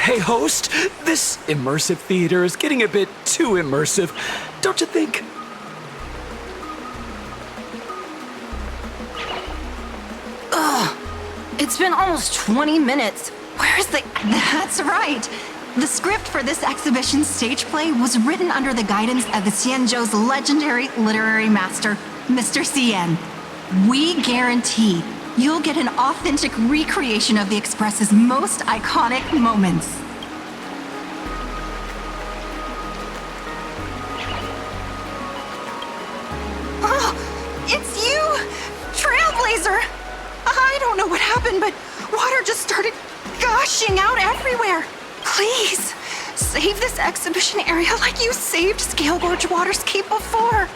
Hey, host, this immersive theater is getting a bit too immersive, don't you think? It's been almost 20 minutes. Where's the... That's right. The script for this exhibition stage play was written under the guidance of the Xianzhou's legendary literary master, Mr. Xian. We guarantee you'll get an authentic recreation of the Express's most iconic moments. Oh, it's you! Trailblazer! I don't know what happened, but water just started gushing out everywhere. Please, save this exhibition area like you saved Scale Gorge Water's Keep before.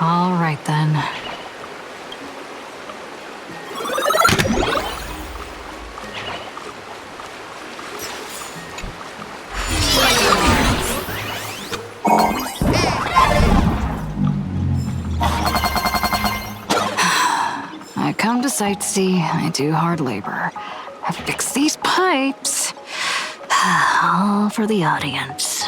All right then. I come to sightsee, I do hard labor. I fix these pipes. All for the audience.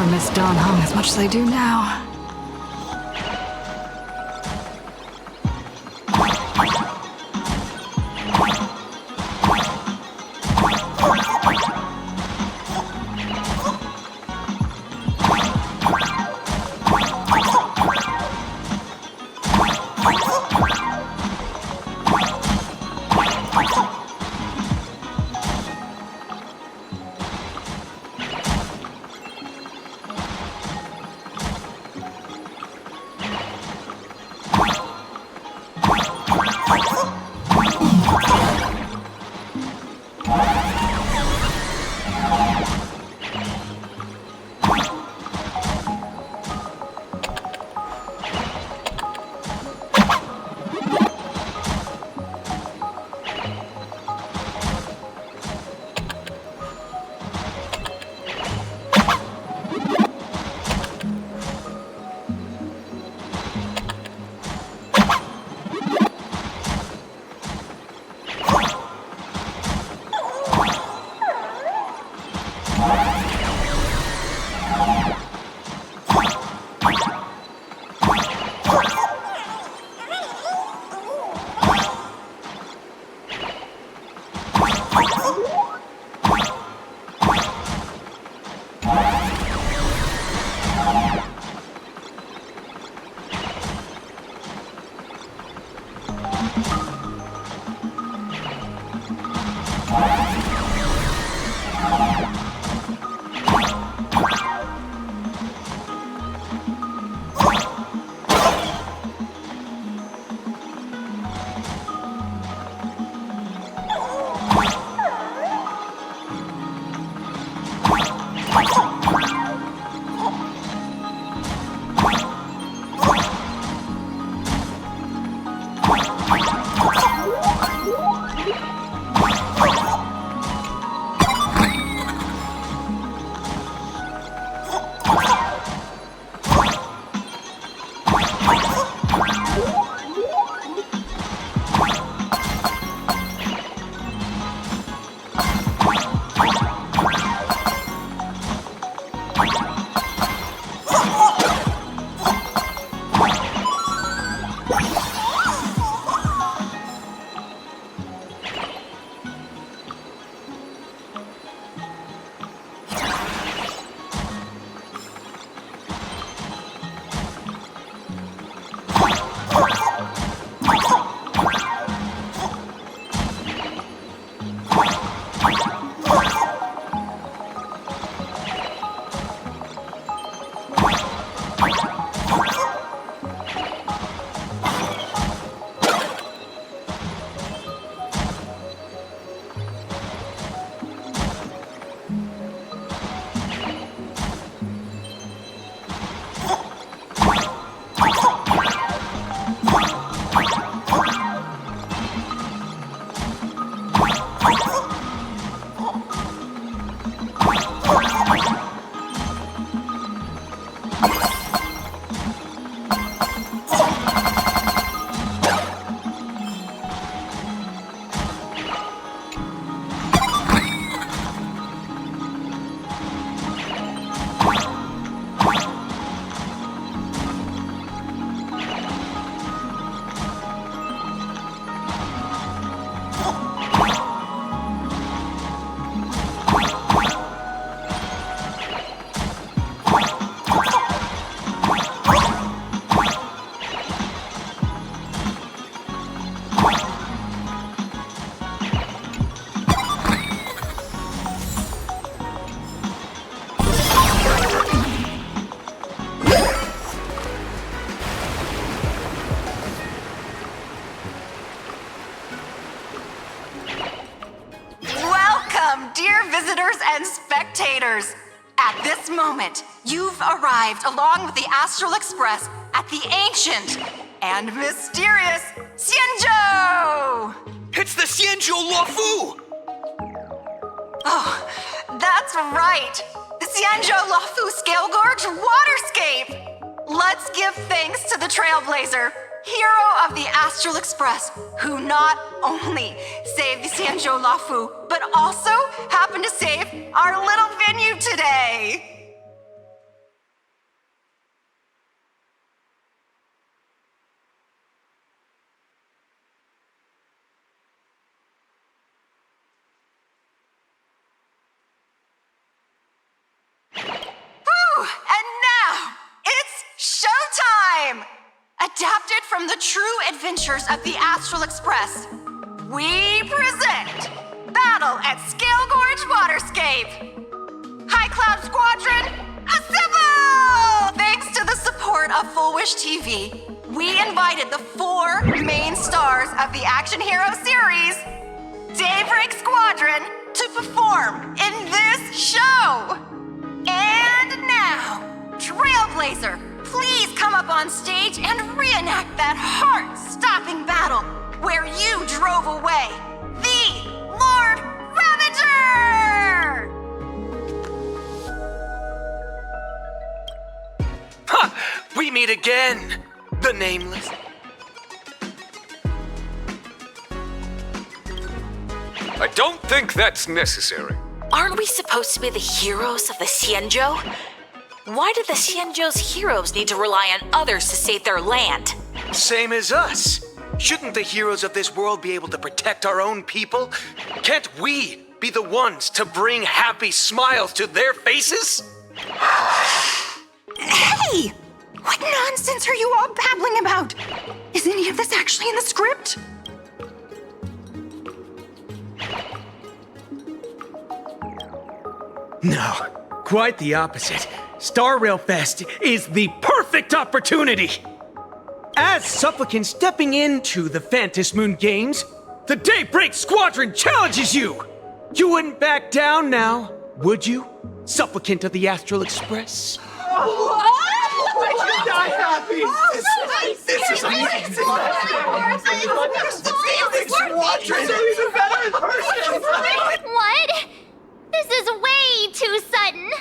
never missed Dan Heng as much as I do now. and spectators. At this moment, you've arrived along with the Astral Express at the ancient and mysterious Xianzhou! It's the Xianzhou Luofu! Oh, that's right! The Xianzhou Luofu Scale Gorge Waterscape! Let's give thanks to the Trailblazer, hero of the Astral Express, who not only saved the Xianzhou Luofu, but also happened to save our little venue today! adventures of the Astral Express, we present Battle at Scale Gorge Waterscape. High Cloud Squadron, assemble! Thanks to the support of Full Wish TV, we invited the 4 main stars of the action hero series, Daybreak Squadron, to perform in this show. And now, Trailblazer, please come up on stage and reenact that heart-stopping battle where you drove away the Lord Ravager! Ha! We meet again, the Nameless. I don't think that's necessary. Aren't we supposed to be the heroes of the Xianzhou? Why do the Xianzhou's heroes need to rely on others to save their land? Same as us. Shouldn't the heroes of this world be able to protect our own people? Can't we be the ones to bring happy smiles to their faces? Hey! What nonsense are you all babbling about? Is any of this actually in the script? No, quite the opposite. Star Rail Fest is the perfect opportunity! As supplicants stepping into the Phantom Moon Games, the Daybreak Squadron challenges you! You wouldn't back down now, would you, supplicant of the Astral Express? This is amazing! What? This is way too sudden.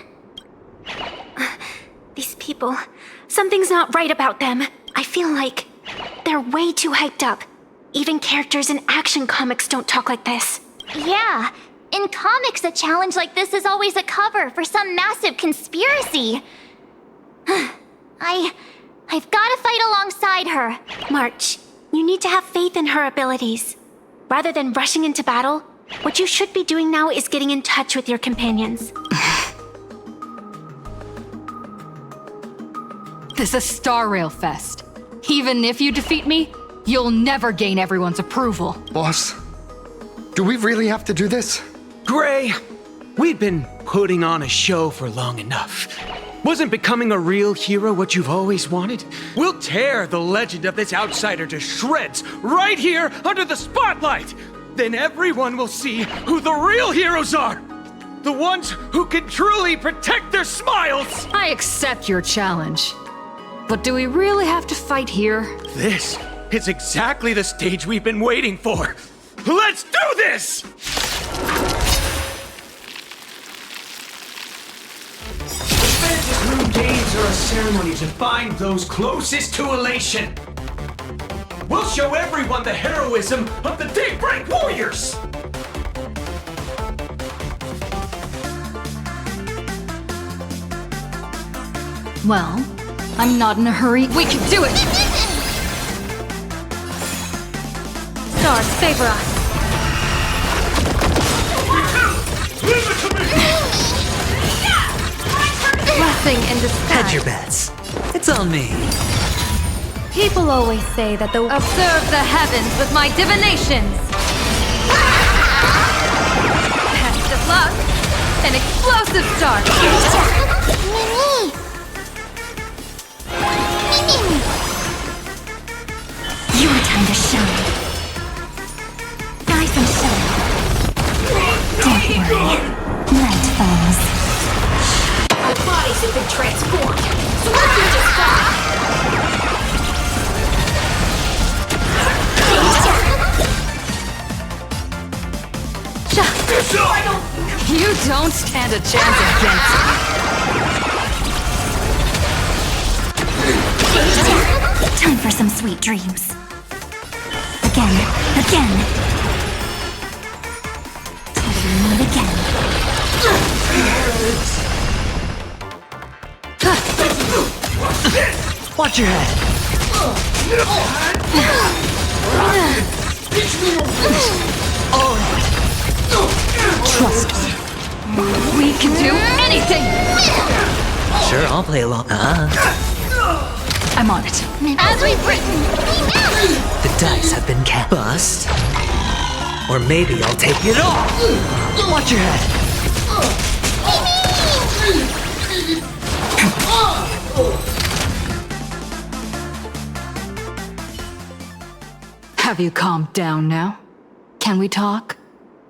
These people, something's not right about them. I feel like they're way too hyped up. Even characters in action comics don't talk like this. Yeah, in comics a challenge like this is always a cover for some massive conspiracy. I've gotta fight alongside her. March, you need to have faith in her abilities. Rather than rushing into battle, what you should be doing now is getting in touch with your companions. This is Star Rail Fest. Even if you defeat me, you'll never gain everyone's approval. Boss, do we really have to do this? Gray, we've been putting on a show for long enough. Wasn't becoming a real hero what you've always wanted? We'll tear the legend of this outsider to shreds right here under the spotlight! Then everyone will see who the real heroes are! The ones who can truly protect their smiles! I accept your challenge. But do we really have to fight here? This is exactly the stage we've been waiting for! Let's do this! The Phantom Moon Games are a ceremony to find those closest to elation. We'll show everyone the heroism of the Daybreak Warriors! Well, I'm not in a hurry. We can do it! Stars favor us. Leave it to me! Blessing in disguise. Hedge your bets. It's on me. People always say that the Observe the heavens with my divinations! Best of luck! An explosive start! Mimi! Your time to shine. Rise and shine. Don't worry. Night falls. Our bodies have been transformed, so we can just fine. You don't stand a chance against me. Time for some sweet dreams. Again. Till we meet again. Watch your head. All right. Trust me. We can do anything! Sure, I'll play along. I'm on it. As we've written, The dice have been cast. Bust. Or maybe I'll take it all. Watch your head. Have you calmed down now? Can we talk?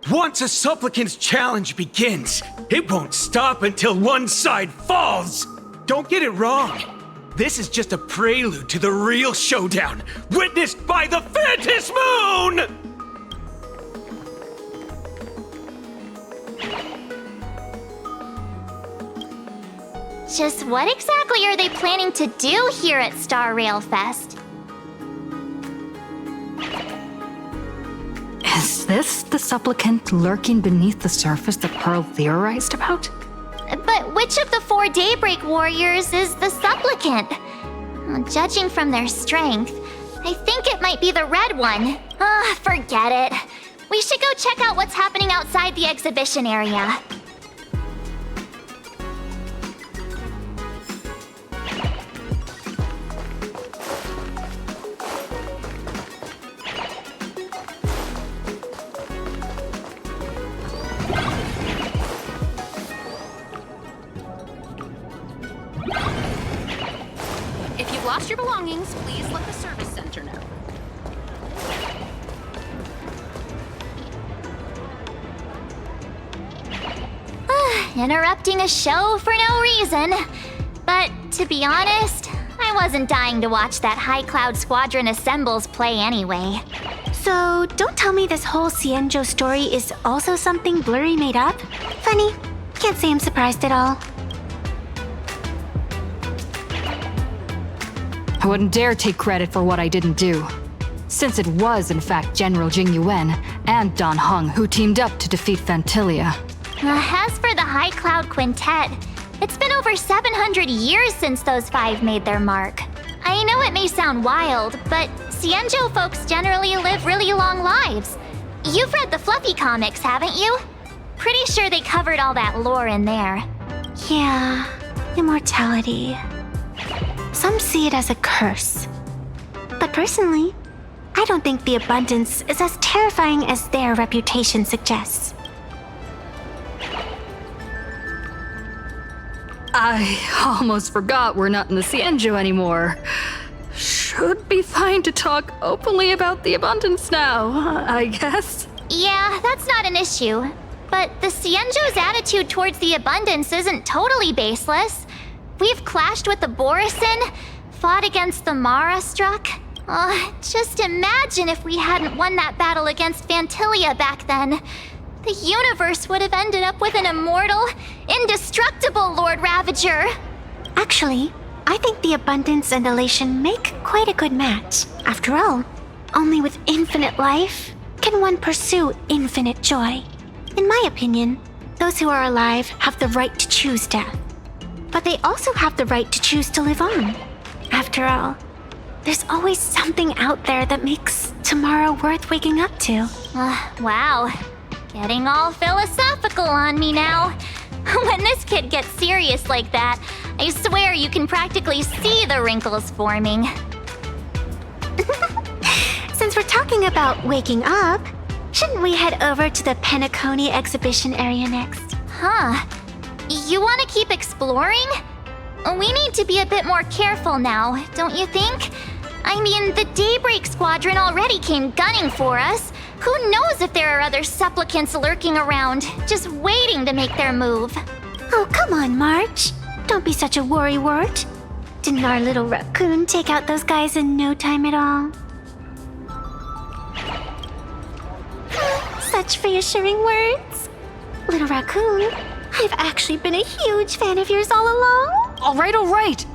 Once a supplicant's challenge begins, it won't stop until one side falls. Don't get it wrong. This is just a prelude to the real showdown, witnessed by the Phantom Moon! just what exactly are they planning to do here at Star Rail Fest? Is this the supplicant lurking beneath the surface that Pearl theorized about? But which of the 4 Daybreak Warriors is the supplicant? Well, judging from their strength, I think it might be the red one. Forget it. We should go check out what's happening outside the exhibition area. If you've lost your belongings, please let the service center know. Interrupting a show for no reason. But to be honest, I wasn't dying to watch that High Cloud Squadron Assembles play anyway. So, don't tell me this whole Xianzhou story is also something Blurry made up? Funny. Can't say I'm surprised at all. I wouldn't dare take credit for what I didn't do, since it was in fact General Jing Yuan and Dan Heng who teamed up to defeat Phantilia. As for the High Cloud Quintet, it's been over 700 years since those 5 made their mark. I know it may sound wild, but Xianzhou folks generally live really long lives. You've read the Fluffy comics, haven't you? Pretty sure they covered all that lore in there. Yeah, immortality. Some see it as a curse. But personally, I don't think the abundance is as terrifying as their reputation suggests. I almost forgot we're not in the Xianzhou anymore. Should be fine to talk openly about the abundance now, I guess. Yeah, that's not an issue. But the Xianzhou's attitude towards the abundance isn't totally baseless. We've clashed with the Borisin, fought against the Mara Struck. Just imagine if we hadn't won that battle against Phantilia back then. The universe would have ended up with an immortal, indestructible Lord Ravager. Actually, I think the abundance and elation make quite a good match. After all, only with infinite life can one pursue infinite joy. In my opinion, those who are alive have the right to choose death. But they also have the right to choose to live on. After all, there's always something out there that makes tomorrow worth waking up to. Wow. Getting all philosophical on me now. When this kid gets serious like that, I swear you can practically see the wrinkles forming. Since we're talking about waking up, shouldn't we head over to the Penacony exhibition area next? Huh. You want to keep exploring? We need to be a bit more careful now, don't you think? I mean, the Daybreak Squadron already came gunning for us. Who knows if there are other supplicants lurking around, just waiting to make their move. Oh, come on, March. Don't be such a worrywart. Didn't our little raccoon take out those guys in no time at all? Such reassuring words. Little raccoon, I've actually been a huge fan of yours all along. All right.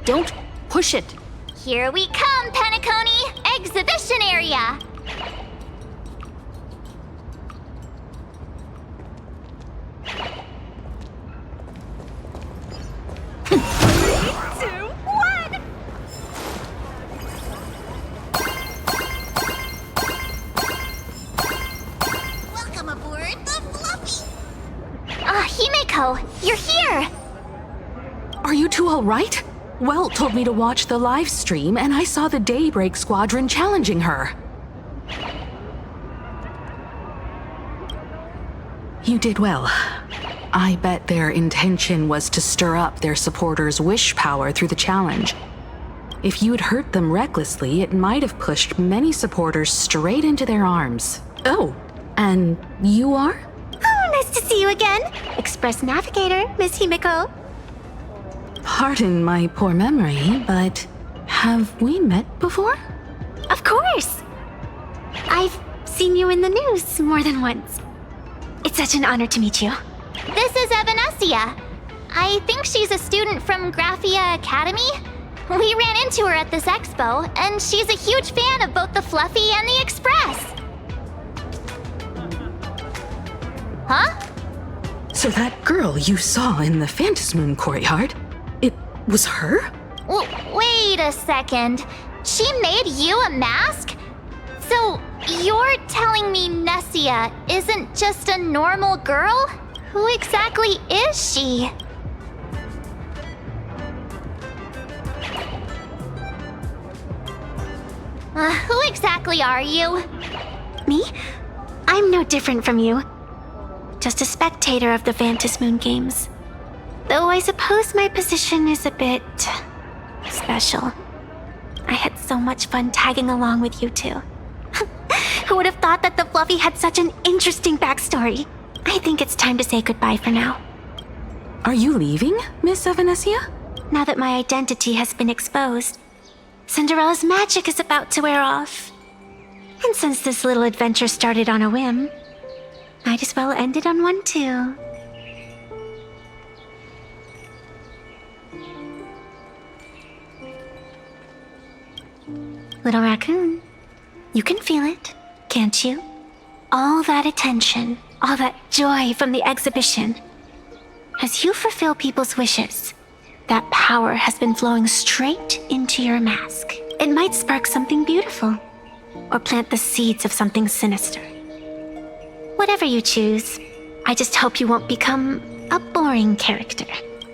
Don't push it. Here we come, Penacony! Exhibition area! Welcome aboard the Fluffy! Himeko, you're here! Are you two all right? Welt told me to watch the live stream, and I saw the Daybreak Squadron challenging her. You did well. I bet their intention was to stir up their supporters' wish power through the challenge. If you had hurt them recklessly, it might have pushed many supporters straight into their arms. Oh, and you are? Oh, nice to see you again. Express Navigator, Miss Himiko. Pardon my poor memory, but have we met before? Of course. I've seen you in the news more than once. It's such an honor to meet you. This is Evanescia. I think she's a student from Graphia Academy. We ran into her at this expo, and she's a huge fan of both the Fluffy and the Express. Huh? So that girl you saw in the Phantasmoon courtyard, it was her? Wait a second. She made you a mask? So, you're telling me Nessia isn't just a normal girl? Who exactly is she? Who exactly are you? Me? I'm no different from you. Just a spectator of the Phantasmoon games. Though I suppose my position is a bit special. I had so much fun tagging along with you two. Who would have thought that the Fluffy had such an interesting backstory? I think it's time to say goodbye for now. Are you leaving, Miss Evanescia? Now that my identity has been exposed, Cinderella's magic is about to wear off. And since this little adventure started on a whim, might as well end it on one too. Little raccoon, you can feel it, can't you? All that attention, all that joy from the exhibition. As you fulfill people's wishes, that power has been flowing straight into your mask. It might spark something beautiful, or plant the seeds of something sinister. Whatever you choose, I just hope you won't become a boring character.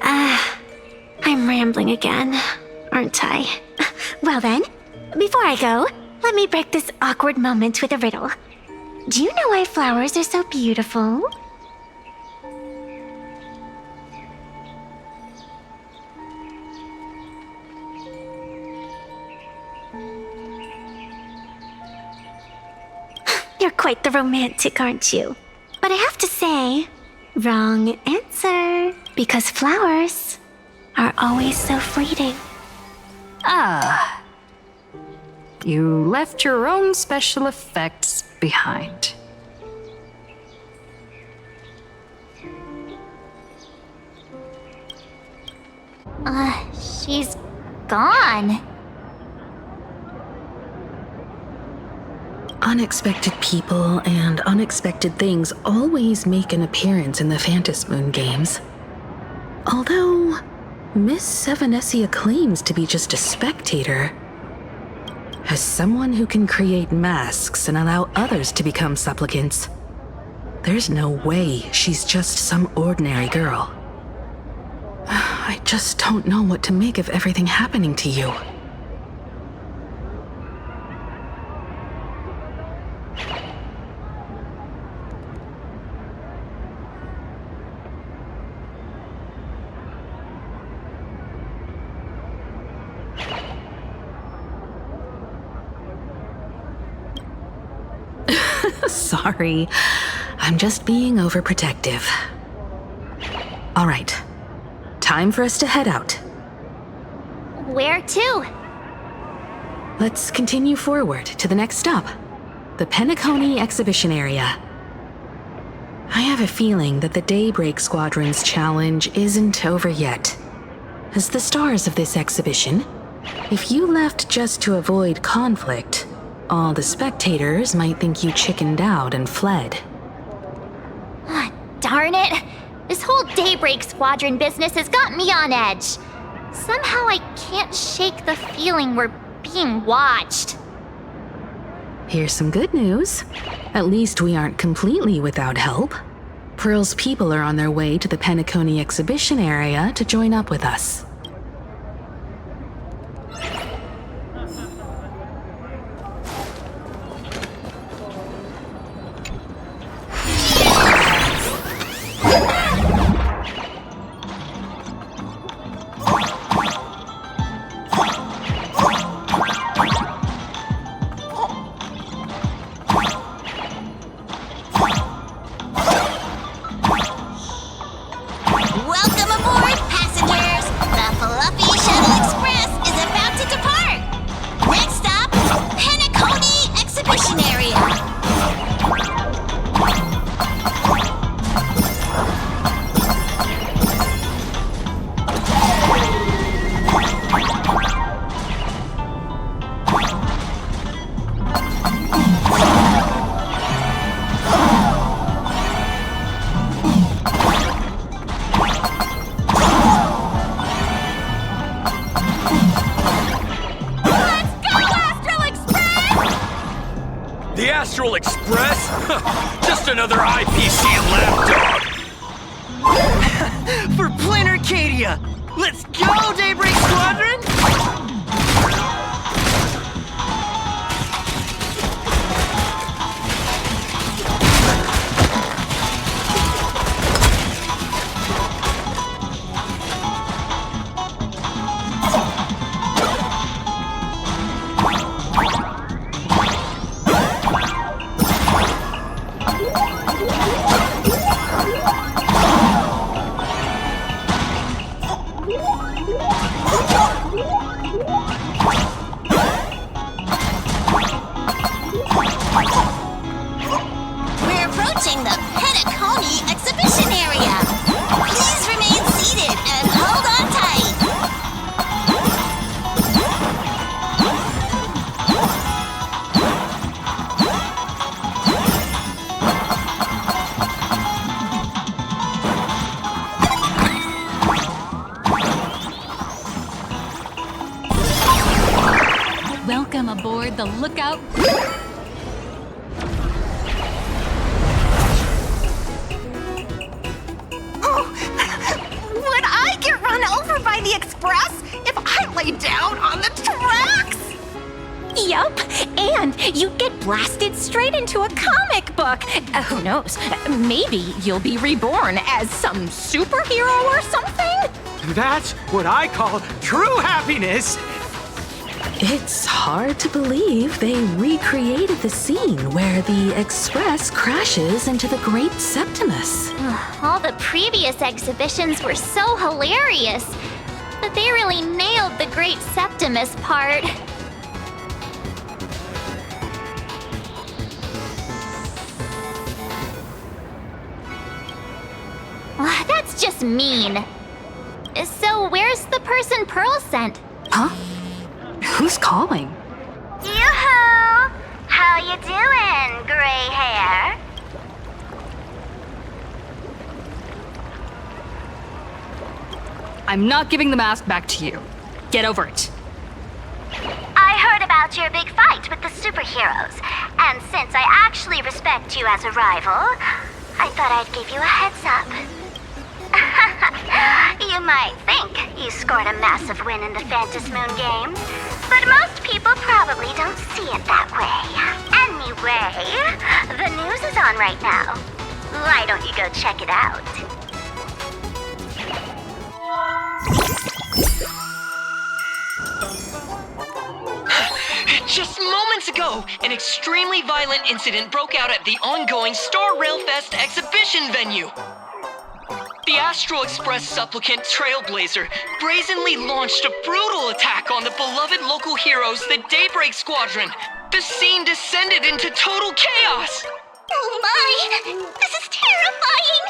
I'm rambling again, aren't I? Well then, before I go, let me break this awkward moment with a riddle. Do you know why flowers are so beautiful? You're quite the romantic, aren't you? But I have to say, wrong answer. Because flowers are always so fleeting. Ah. You left your own special effects behind. She's gone. Unexpected people and unexpected things always make an appearance in the Phantasmoon games. Although, Miss Evanescia claims to be just a spectator. As someone who can create masks and allow others to become supplicants, there's no way she's just some ordinary girl. I just don't know what to make of everything happening to you. Sorry, I'm just being overprotective. All right, time for us to head out. Where to? Let's continue forward to the next stop, the Penacony exhibition area. I have a feeling that the Daybreak Squadron's challenge isn't over yet. As the stars of this exhibition, if you left just to avoid conflict, all the spectators might think you chickened out and fled. Darn it! This whole Daybreak Squadron business has got me on edge. Somehow I can't shake the feeling we're being watched. Here's some good news. At least we aren't completely without help. Pearl's people are on their way to the Penacony exhibition area to join up with us. Astral Express? Just another IPC lapdog. For Planarcadia! Let's go, Daybreak Squadron! We're approaching the Petaconi exhibition area. Please remain seated and hold on tight. Welcome aboard the Lookout. Would I get run over by the express if I lay down on the tracks? Yup, and you'd get blasted straight into a comic book. Who knows? Maybe you'll be reborn as some superhero or something? That's what I call true happiness. It's hard to believe they recreated the scene where the Express crashes into the Great Septimus. All the previous exhibitions were so hilarious, but they really nailed the Great Septimus part. That's just mean. So where's the person Pearl sent? Huh? Who's calling? Yoo-hoo! How you doing, gray hair? I'm not giving the mask back to you. Get over it. I heard about your big fight with the superheroes, and since I actually respect you as a rival, I thought I'd give you a heads up. You might think you scored a massive win in the Phantasmoon games, but most people probably don't see it that way. Anyway, the news is on right now. Why don't you go check it out? Just moments ago, an extremely violent incident broke out at the ongoing Star Railfest exhibition venue. The Astral Express supplicant Trailblazer brazenly launched a brutal attack on the beloved local heroes, the Daybreak Squadron. The scene descended into total chaos. Oh my! This is terrifying!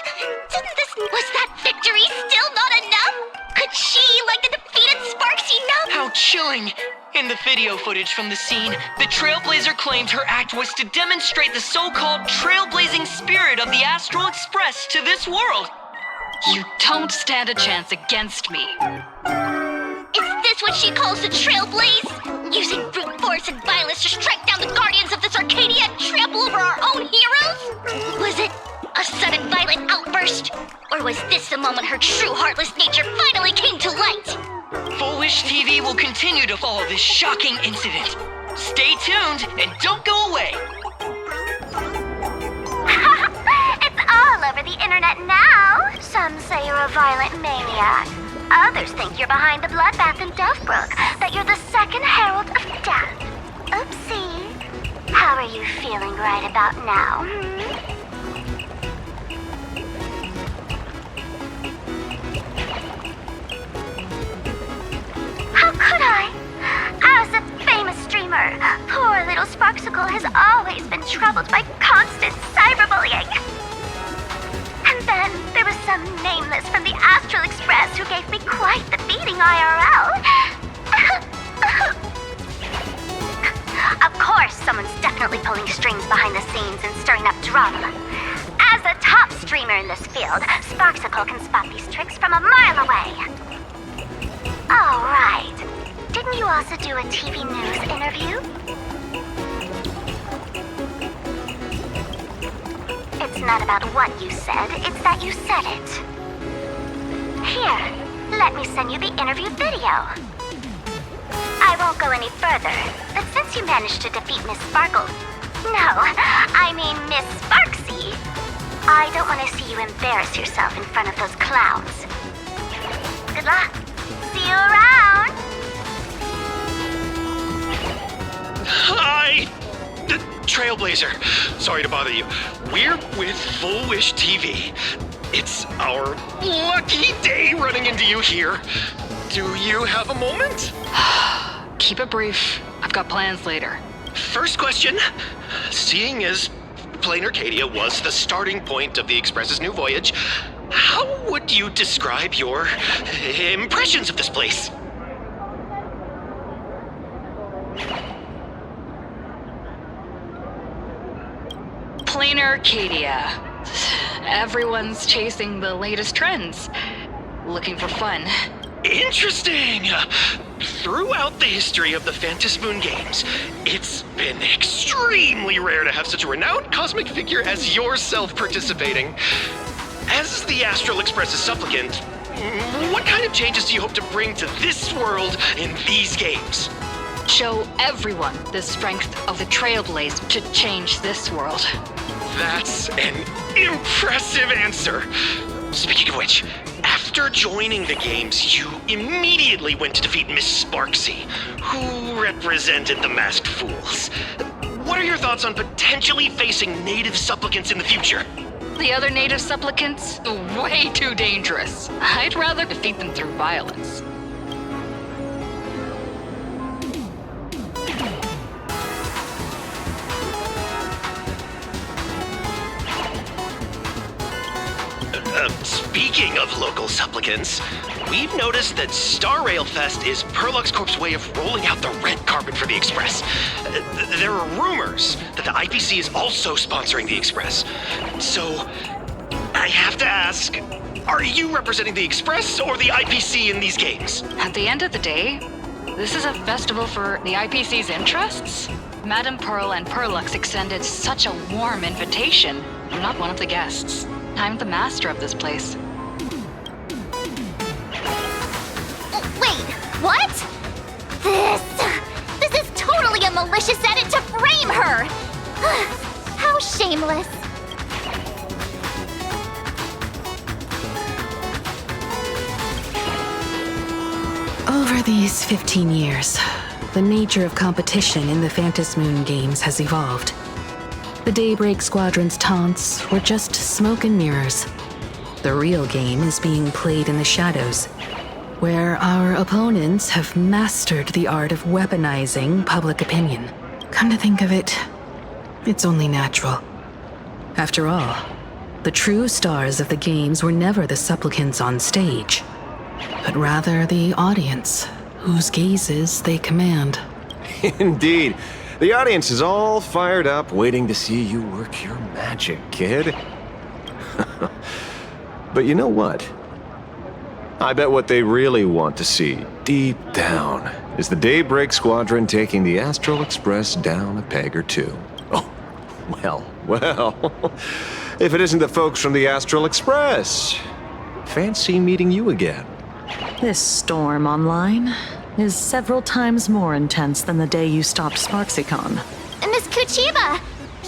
Was that victory still not enough? Could she, like the defeated Sparksy, know? How chilling! In the video footage from the scene, the Trailblazer claimed her act was to demonstrate the so-called trailblazing spirit of the Astral Express to this world. You don't stand a chance against me. Is this what she calls the Trailblaze? Using brute force and violence to strike down the guardians of this Arcadia and trample over our own heroes? Was it a sudden violent outburst? Or was this the moment her true heartless nature finally came to light? Foolish TV will continue to follow this shocking incident. Stay tuned and don't go away. It's all over the internet now. Some say you're a violent maniac. Others think you're behind the bloodbath in Dovebrook, that you're the second herald of death. Oopsie. How are you feeling right about now? How could I? As a famous streamer, poor little Sparksicle has always been troubled by constant cyberbullying. And then there was some nameless from the Astral Express who gave me quite the beating IRL. Of course, someone's definitely pulling strings behind the scenes and stirring up drama. As a top streamer in this field, Sparksicle can spot these tricks from a mile away. Oh, right. Didn't you also do a TV news interview? not about what you said, it's that you said it. Here, let me send you the interview video. I won't go any further, but since you managed to defeat Miss Sparkle... No, I mean Miss Sparksy. I don't want to see you embarrass yourself in front of those clowns. Good luck. See you around. Hi! Trailblazer. Sorry to bother you. We're with Full Wish TV. It's our lucky day running into you here. Do you have a moment? Keep it brief. I've got plans later. First question. Seeing as Planarcadia was the starting point of the Express's new voyage, how would you describe your impressions of this place? Planarcadia. Everyone's chasing the latest trends. Looking for fun. Interesting! Throughout the history of the Phantasmoon games, it's been extremely rare to have such a renowned cosmic figure as yourself participating. As the Astral Express's supplicant, what kind of changes do you hope to bring to this world in these games? Show everyone the strength of the Trailblazer to change this world. That's an impressive answer. Speaking of which, after joining the games, you immediately went to defeat Miss Sparksy, who represented the Masked Fools. What are your thoughts on potentially facing native supplicants in the future? The other native supplicants? Way too dangerous. I'd rather defeat them through violence. Speaking of local supplicants, we've noticed that Star Rail Fest is Perlux Corp's way of rolling out the red carpet for the Express. There are rumors that the IPC is also sponsoring the Express. So, I have to ask, are you representing the Express or the IPC in these games? At the end of the day, this is a festival for the IPC's interests. Madame Pearl and Perlux extended such a warm invitation. I'm not one of the guests. I'm the master of this place. Wait, what? This is totally a malicious edit to frame her! How shameless. Over these 15 years, the nature of competition in the Phantasmoon games has evolved. The Daybreak Squadron's taunts were just smoke and mirrors. The real game is being played in the shadows, where our opponents have mastered the art of weaponizing public opinion. Come to think of it, it's only natural. After all, the true stars of the games were never the supplicants on stage, but rather the audience, whose gazes they command. Indeed. The audience is all fired up, waiting to see you work your magic, kid. But you know what? I bet what they really want to see, deep down, is the Daybreak Squadron taking the Astral Express down a peg or two. Oh, well. If it isn't the folks from the Astral Express, fancy meeting you again. This storm online is several times more intense than the day you stopped SparksyCon. Miss Kuchiba,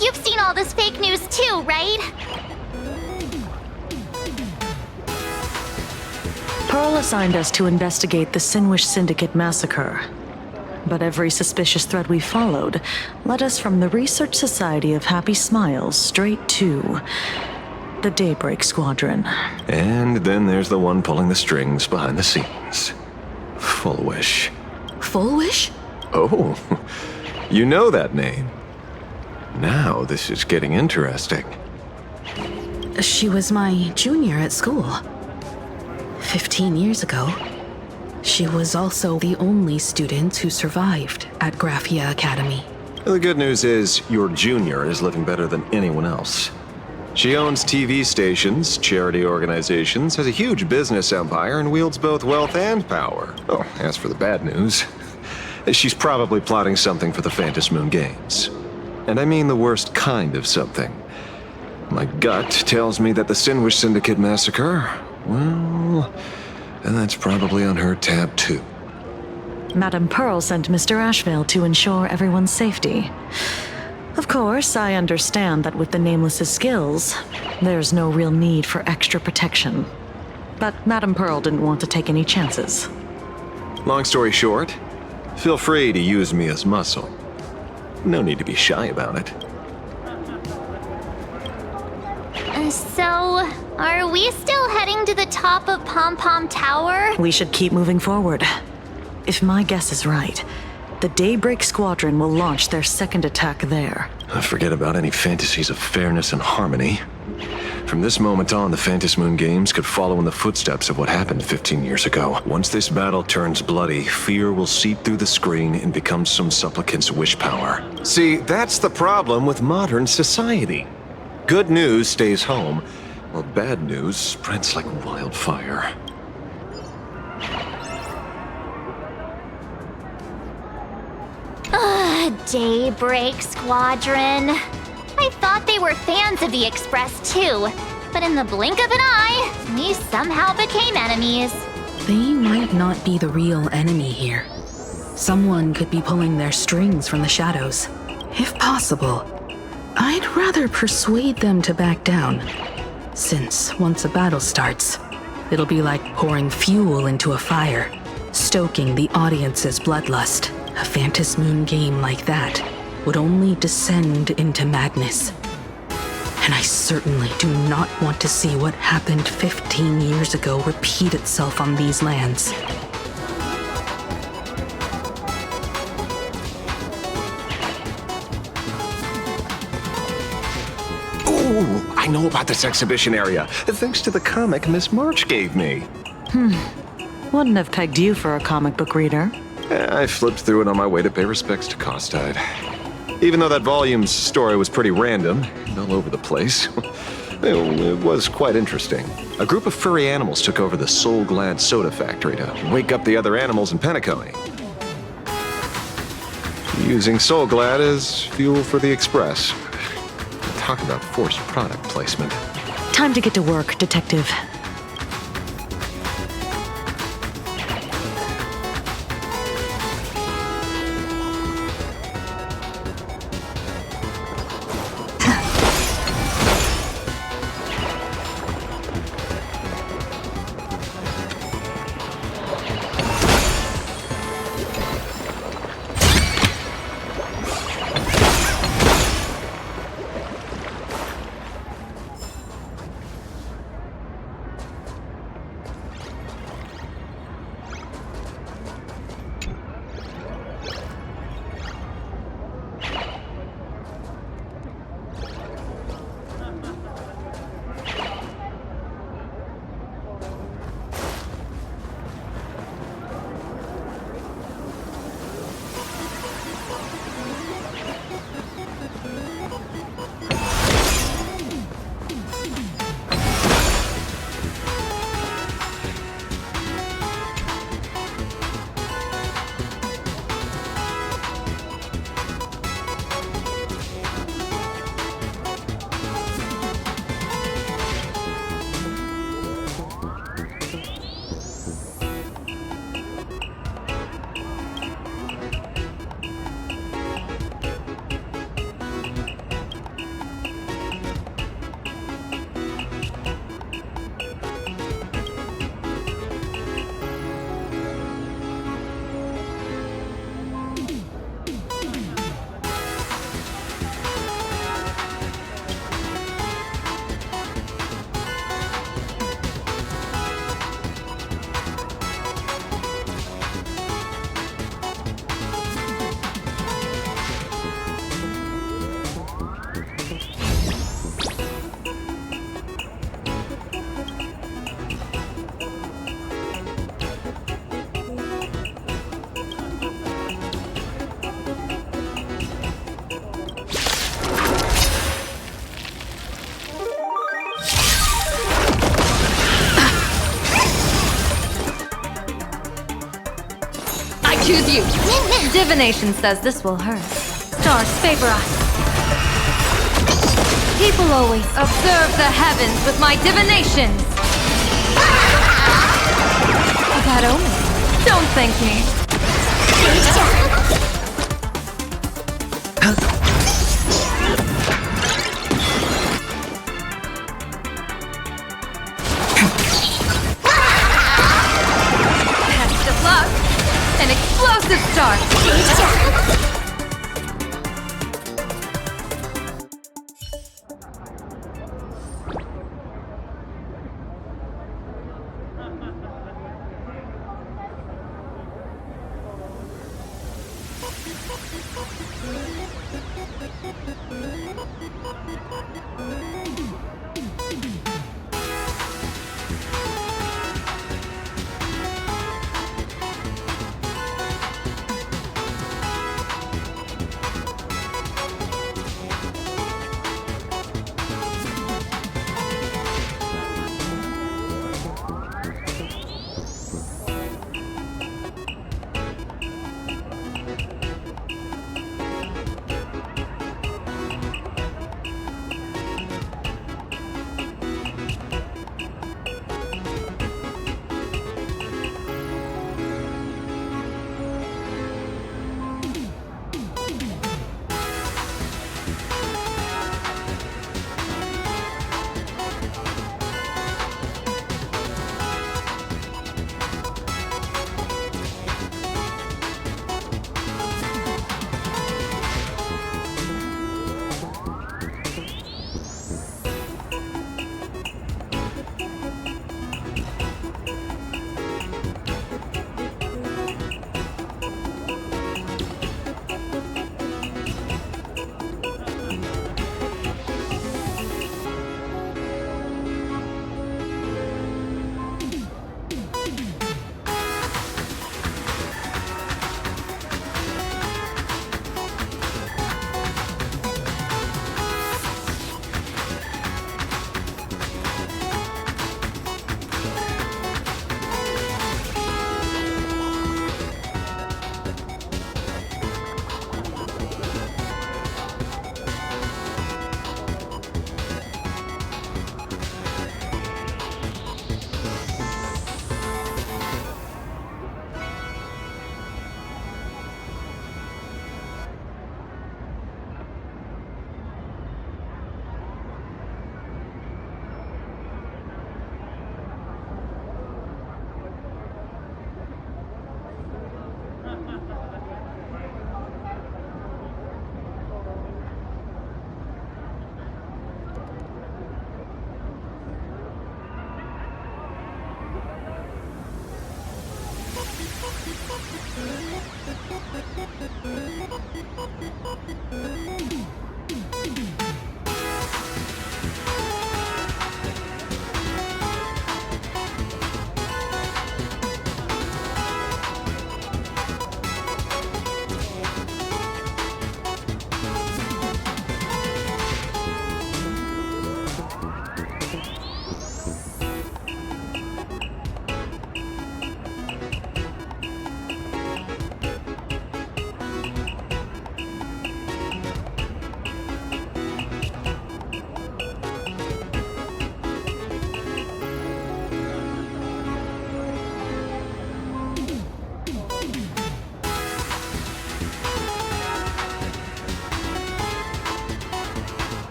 you've seen all this fake news too, right? Pearl assigned us to investigate the Sinwish Syndicate massacre. But every suspicious thread we followed led us from the Research Society of Happy Smiles straight to the Daybreak Squadron. And then there's the one pulling the strings behind the scenes. Full Wish. Full Wish? Oh, you know that name. Now this is getting interesting. She was my junior at school. 15 years ago. She was also the only student who survived at Graphia Academy. The good news is your junior is living better than anyone else. She owns TV stations, charity organizations, has a huge business empire, and wields both wealth and power. Oh, as for the bad news, she's probably plotting something for the Phantasmoon games. And I mean the worst kind of something. My gut tells me that the Sinwish Syndicate massacre, well, and that's probably on her tab too. Madame Pearl sent Mr. Ashvale to ensure everyone's safety. Of course, I understand that with the Nameless's skills, there's no real need for extra protection. But Madame Pearl didn't want to take any chances. Long story short, feel free to use me as muscle. No need to be shy about it. So, are we still heading to the top of Pom Pom Tower? We should keep moving forward. If my guess is right, the Daybreak Squadron will launch their second attack there. Forget about any fantasies of fairness and harmony. From this moment on, the Phantasmoon Games could follow in the footsteps of what happened 15 years ago. Once this battle turns bloody, fear will seep through the screen and become some supplicant's wish power. See, that's the problem with modern society. Good news stays home, while bad news spreads like wildfire. Daybreak Squadron. I thought they were fans of the Express too, but in the blink of an eye, we somehow became enemies. They might not be the real enemy here. Someone could be pulling their strings from the shadows. If possible, I'd rather persuade them to back down. Since once a battle starts, it'll be like pouring fuel into a fire, stoking the audience's bloodlust. A Phantasmoon game like that would only descend into madness. And I certainly do not want to see what happened 15 years ago repeat itself on these lands. Ooh, I know about this exhibition area, thanks to the comic Miss March gave me. Wouldn't have pegged you for a comic book reader. I flipped through it on my way to pay respects to Costide. Even though that volume's story was pretty random and all over the place, it was quite interesting. A group of furry animals took over the Soul Glad soda factory to wake up the other animals in Penacony, using Soul Glad as fuel for the Express. Talk about forced product placement. Time to get to work, Detective. Choose you. Divination says this will hurt. Stars favor us. People always observe the heavens with my divinations. A bad omen. Don't thank me. Best of luck. An explosive start.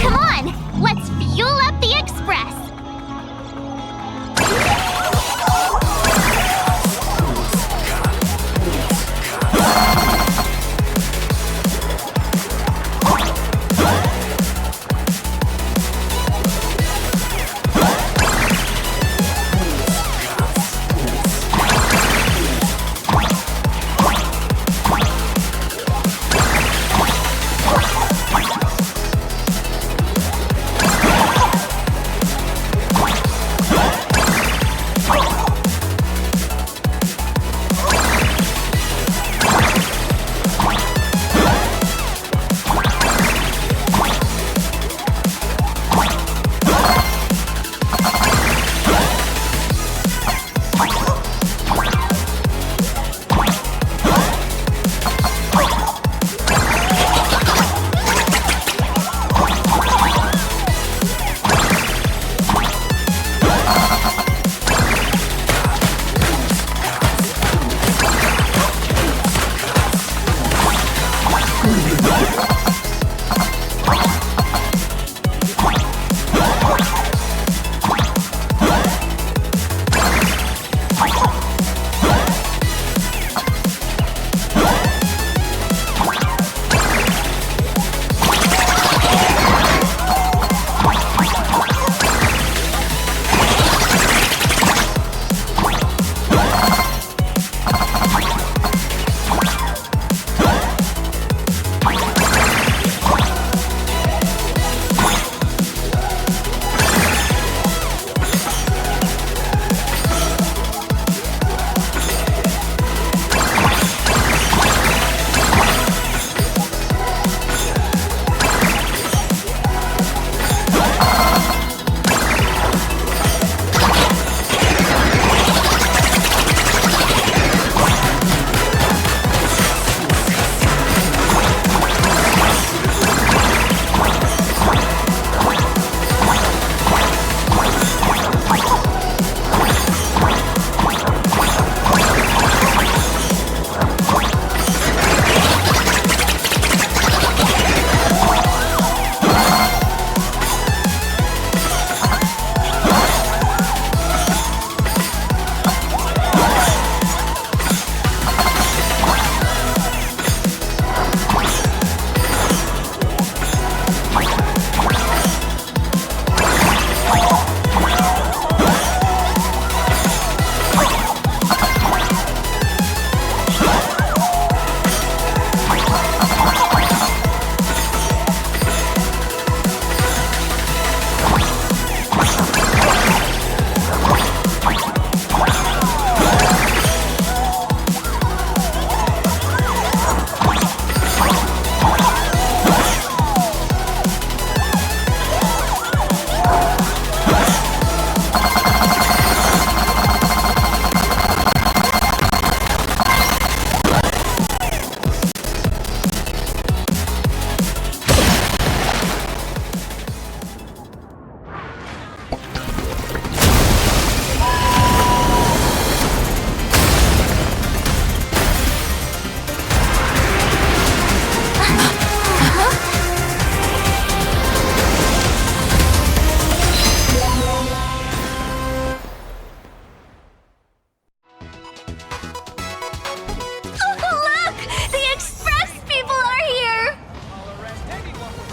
Come on, let's fuel up the express.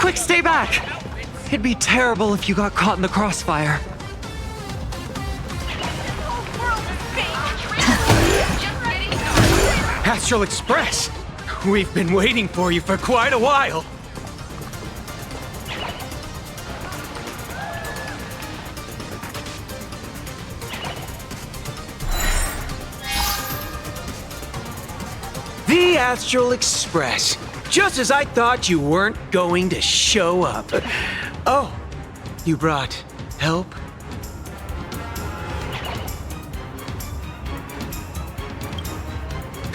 Quick, stay back! It'd be terrible if you got caught in the crossfire. Astral Express! We've been waiting for you for quite a while. the Astral Express. Just as I thought you weren't going to show up. Oh, you brought help?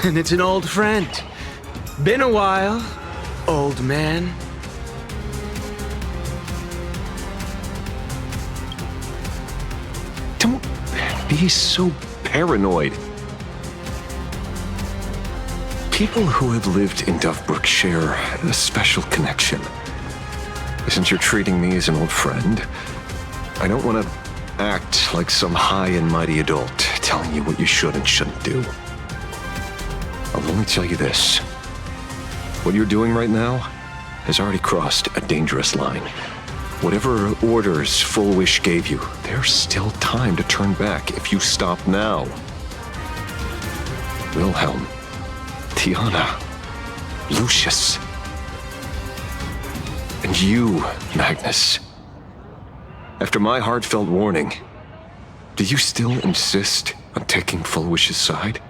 And it's an old friend. Been a while, old man. Don't be so paranoid. People who have lived in Dovebrook share a special connection. Since you're treating me as an old friend, I don't want to act like some high and mighty adult telling you what you should and shouldn't do. I'll only tell you this. What you're doing right now has already crossed a dangerous line. Whatever orders Full Wish gave you, there's still time to turn back if you stop now. Wilhelm, Tiana, Lucius, and you, Magnus. After my heartfelt warning, do you still insist on taking Full Wish's side?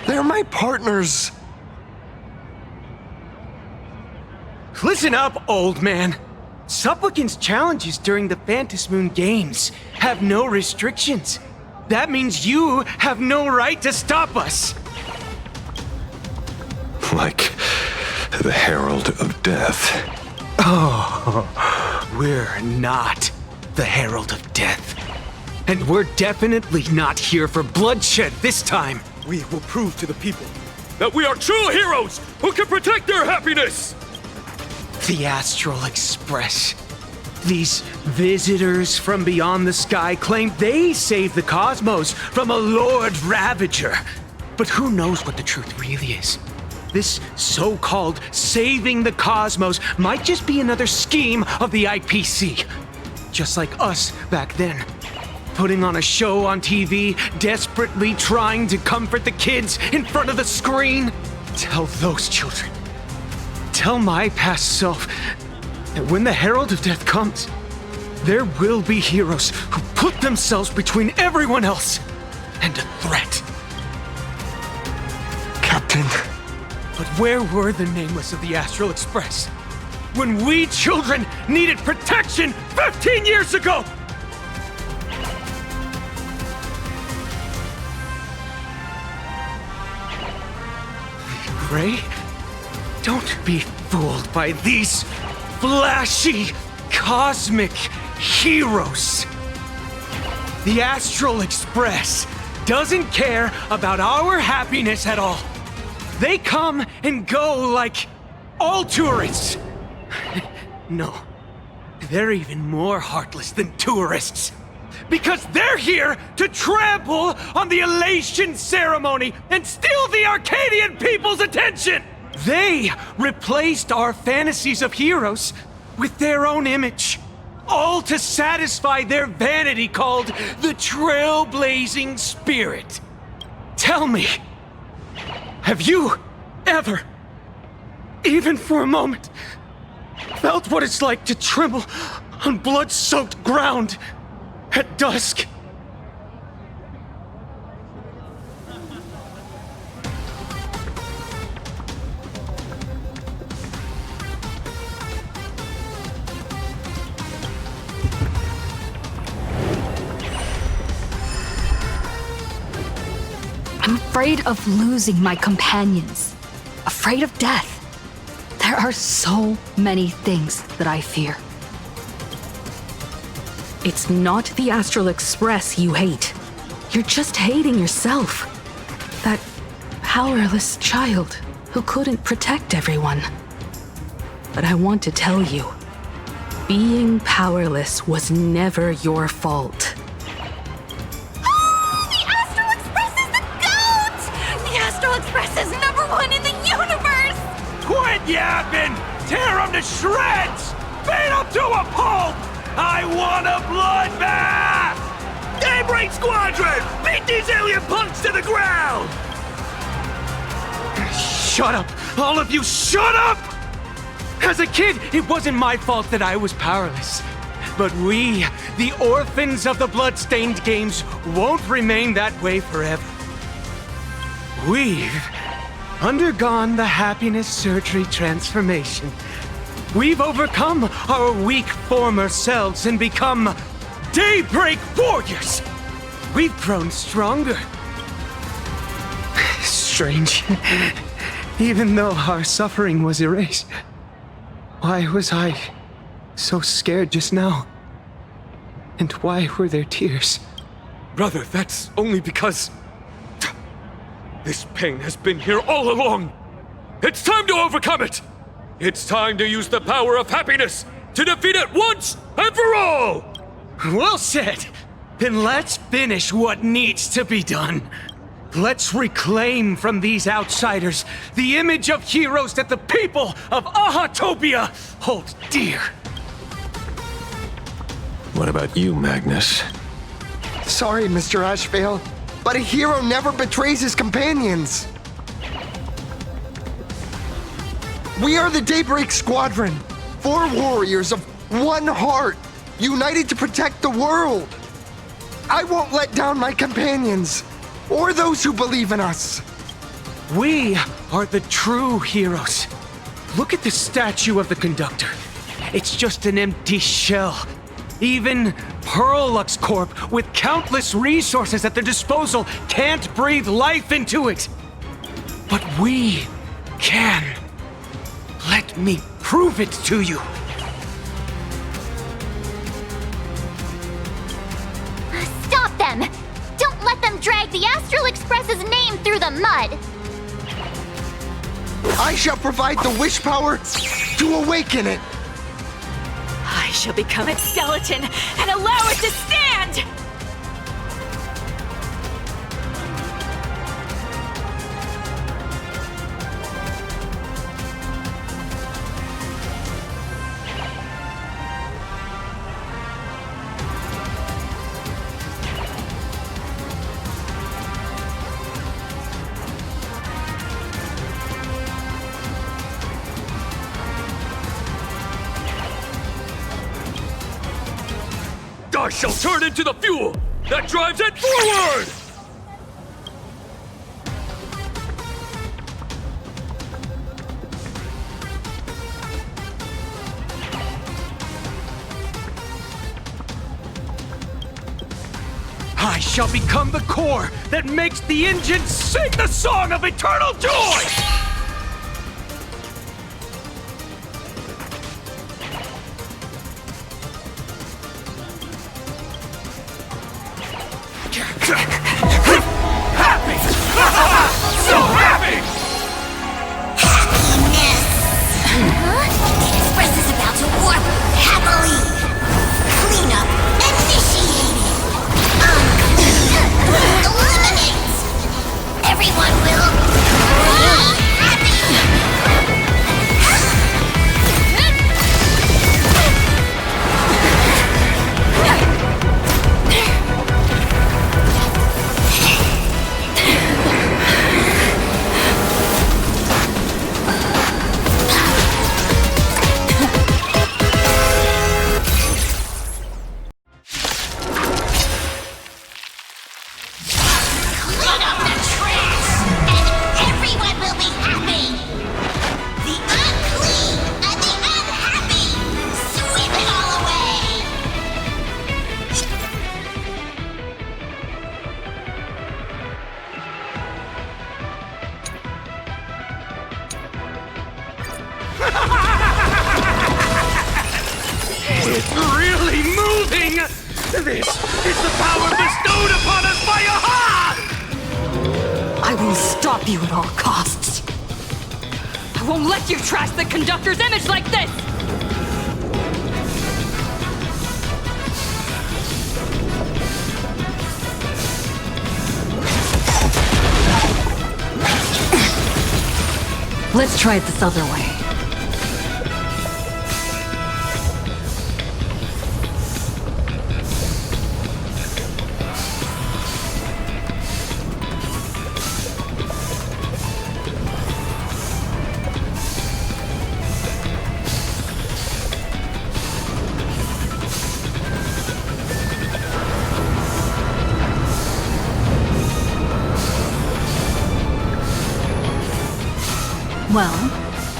They're my partners. Listen up, old man. Supplicant's challenges during the Phantasmoon Games have no restrictions. That means you have no right to stop us. Like the Herald of Death. Oh, we're not the Herald of Death. And we're definitely not here for bloodshed this time. We will prove to the people that we are true heroes who can protect their happiness! The Astral Express. These visitors from beyond the sky claim they saved the cosmos from a Lord Ravager. But who knows what the truth really is? This so-called saving the cosmos might just be another scheme of the IPC. Just like us back then. Putting on a show on TV, desperately trying to comfort the kids in front of the screen. Tell those children. Tell my past self that when the Herald of Death comes, there will be heroes who put themselves between everyone else and a threat. Captain. But where were the nameless of the Astral Express when we children needed protection 15 years ago? Gray, don't be fooled by these flashy, cosmic heroes. The Astral Express doesn't care about our happiness at all. They come and go like all tourists. No, they're even more heartless than tourists. Because they're here to trample on the elation ceremony and steal the Arcadian people's attention! They replaced our fantasies of heroes with their own image. All to satisfy their vanity called the Trailblazing Spirit. Tell me, have you ever, even for a moment, felt what it's like to tremble on blood-soaked ground at dusk? I'm afraid of losing my companions. Afraid of death. There are so many things that I fear. It's not the Astral Express you hate. You're just hating yourself. That powerless child who couldn't protect everyone. But I want to tell you, being powerless was never your fault. The Astral Express is the GOAT! The Astral Express is #1 in the universe! Quit yapping! Tear them to shreds! Beat them to a pulp! I want a bloodbath! Daybreak Squadron! Beat these alien punks to the ground! Shut up! All of you, shut up! As a kid, it wasn't my fault that I was powerless. But we, the orphans of the Bloodstained Games, won't remain that way forever. We've undergone the happiness surgery transformation. We've overcome our weak former selves and become Daybreak Warriors. We've grown stronger. Strange. Even though our suffering was erased, why was I so scared just now? And why were there tears? Brother, that's only because... this pain has been here all along. It's time to overcome it! It's time to use the power of happiness to defeat it once and for all! Well said! Then let's finish what needs to be done. Let's reclaim from these outsiders the image of heroes that the people of Ahatopia hold dear. What about you, Magnus? Sorry, Mr. Ashvale, but a hero never betrays his companions. We are the Daybreak Squadron, 4 warriors of one heart, united to protect the world. I won't let down my companions, or those who believe in us. We are the true heroes. Look at the statue of the conductor. It's just an empty shell. Even Pearlux Corp, with countless resources at their disposal, can't breathe life into it. But we can. Let me prove it to you. Stop them! Don't let them drag the Astral Express's name through the mud! I shall provide the wish power to awaken it. I shall become its skeleton and allow it to stand! I shall turn into the fuel that drives it forward! I shall become the core that makes the engine sing the song of eternal joy! Happy! So happy! Happiness! The Express is about to warp happily! Cleanup initiated! Unclean! Eliminate! Everyone will be happy! Clean up the trash, and everyone will be happy! The unclean and the unhappy! Sweep it all away! It's really moving! This is the power bestowed upon us by Aha! I will stop you at all costs. I won't let you trash the conductor's image like this! Let's try it this other way.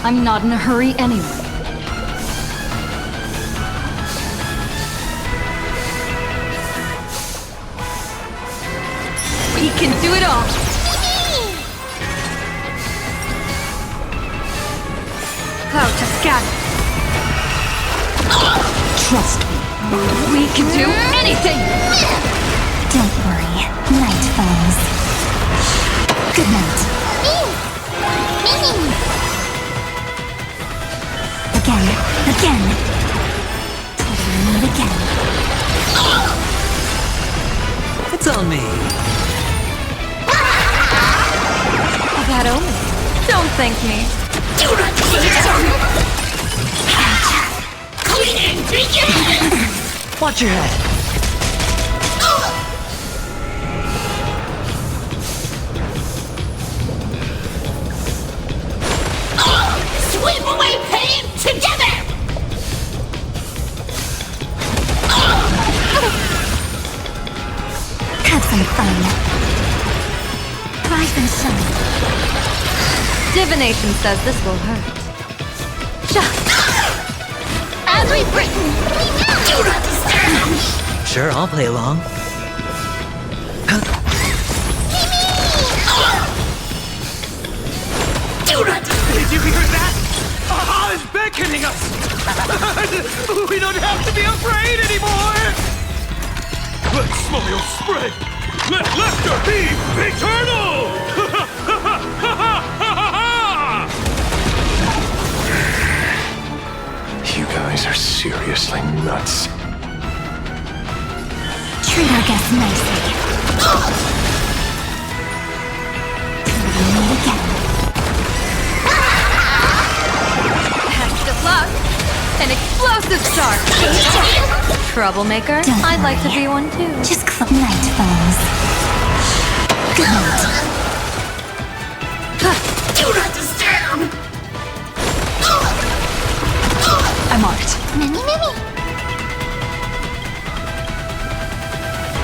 I'm not in a hurry anyway. We can do it all! Cloud to scatter! Trust me, we can do anything! Don't worry, night falls. Good night. Again. Meet again. It's on me. That only. Don't thank me. Watch your head. Sweep away pain together! Have some fun. Rise and shine. Divination says this will hurt. As we've written, do not disturb! Sure, I'll play along. Do not disturb! Did you hear that? Ah, it's beckoning us! We don't have to be afraid anymore! Let smiles spread! Let laughter be eternal! You guys are seriously nuts. Treat our guests nicely. Meet again. Best of luck! An explosive start! Troublemaker? Don't I'd like to worry. be one too. Just night falls. Good night. Do not disturb! I'm art. Mimi.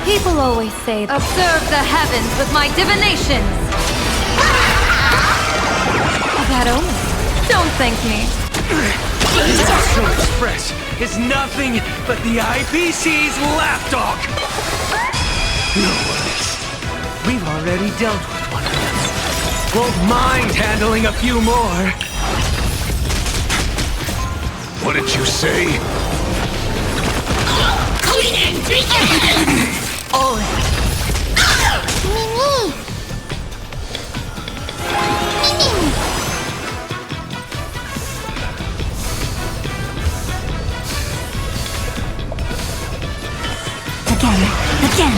People always say, observe the heavens with my divinations! That only. Don't thank me. This Astral Express is nothing but the IPC's lapdog! No worries. We've already dealt with one of them. Won't mind handling a few more. What did you say? Clean and begin! All in. Mimi! Again.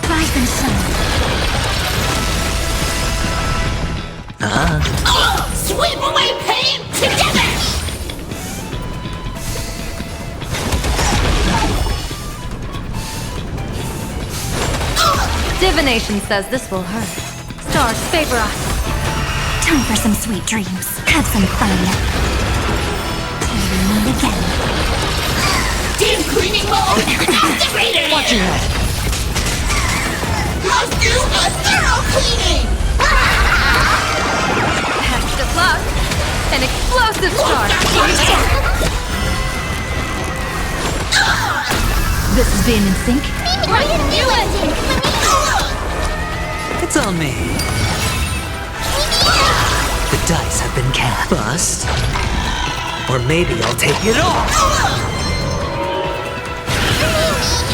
Rise and shine. Sweep away pain together! Divination says this will hurt. Stars favor us. Time for some sweet dreams. Have some fun. Till we meet again. Deep cleaning mode activated! Watch your head. Let's do a thorough cleaning! Best of luck! An explosive start! This is being in sync. What are you doing? It's on me. The dice have been cast. Bust. Or maybe I'll take it all.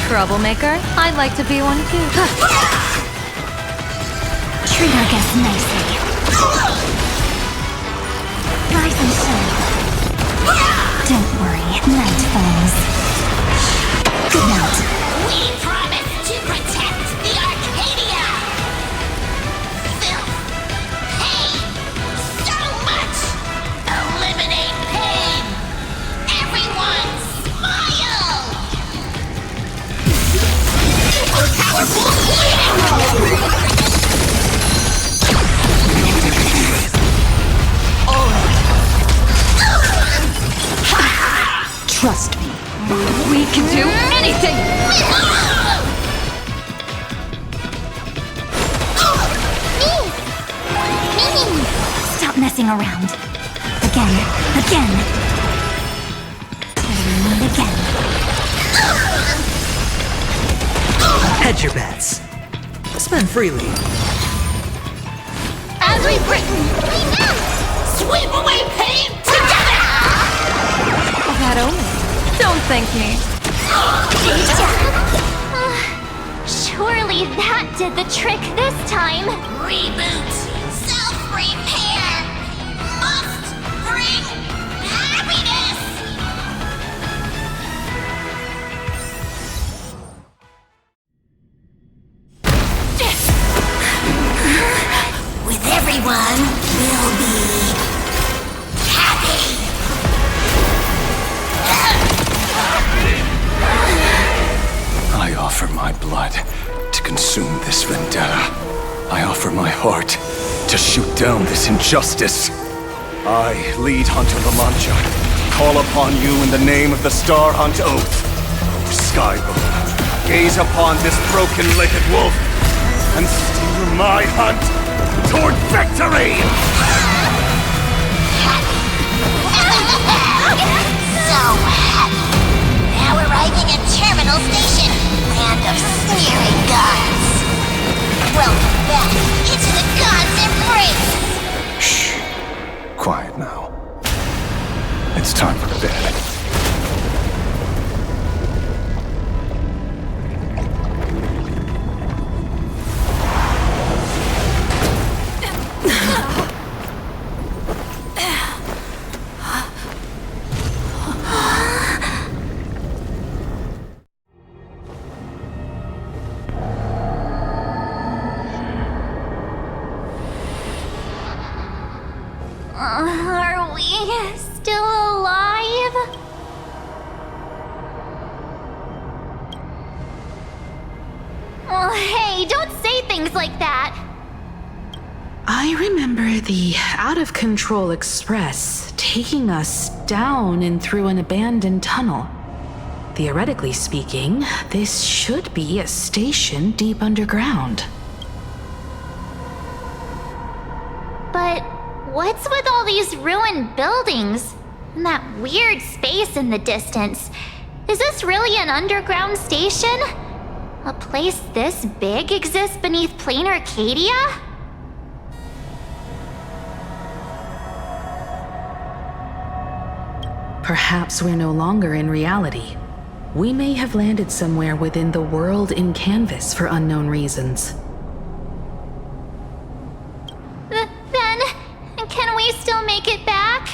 Troublemaker? I'd like to be one too. Treat our guests nicely. Rise and shine. Don't worry, night falls. Good night. We promise to protect the Arcadia! Filth, pain, so much! Eliminate pain! Everyone smile! Super powerful cleaning mode! Trust me. We can do anything! Stop messing messing around. Again. Again. Hedge your bets. Spend freely. As we've written, we know! Sweep away pain together! That only. Don't thank me. Surely that did the trick this time. Reboot! Self-repair! Must bring happiness! With everyone, we'll be happy! I offer my blood to consume this vendetta. I offer my heart to shoot down this injustice. I, lead Hunter La Mancha, call upon you in the name of the Star Hunt Oath. O Skybow, gaze upon this broken-legged wolf and steer my hunt toward victory! So happy! Now arriving at Terminal Station, land of sneering gods. Welcome back into the gods' embrace! Shh. Quiet now. It's time for bed. Are we still alive? Oh, hey, don't say things like that. I remember the out-of-control express taking us down and through an abandoned tunnel. Theoretically speaking, this should be a station deep underground. But what's with all these ruined buildings? And that weird space in the distance? Is this really an underground station? A place this big exists beneath Planarcadia? Perhaps we're no longer in reality. We may have landed somewhere within the world in canvas for unknown reasons. Then, can we still make it back?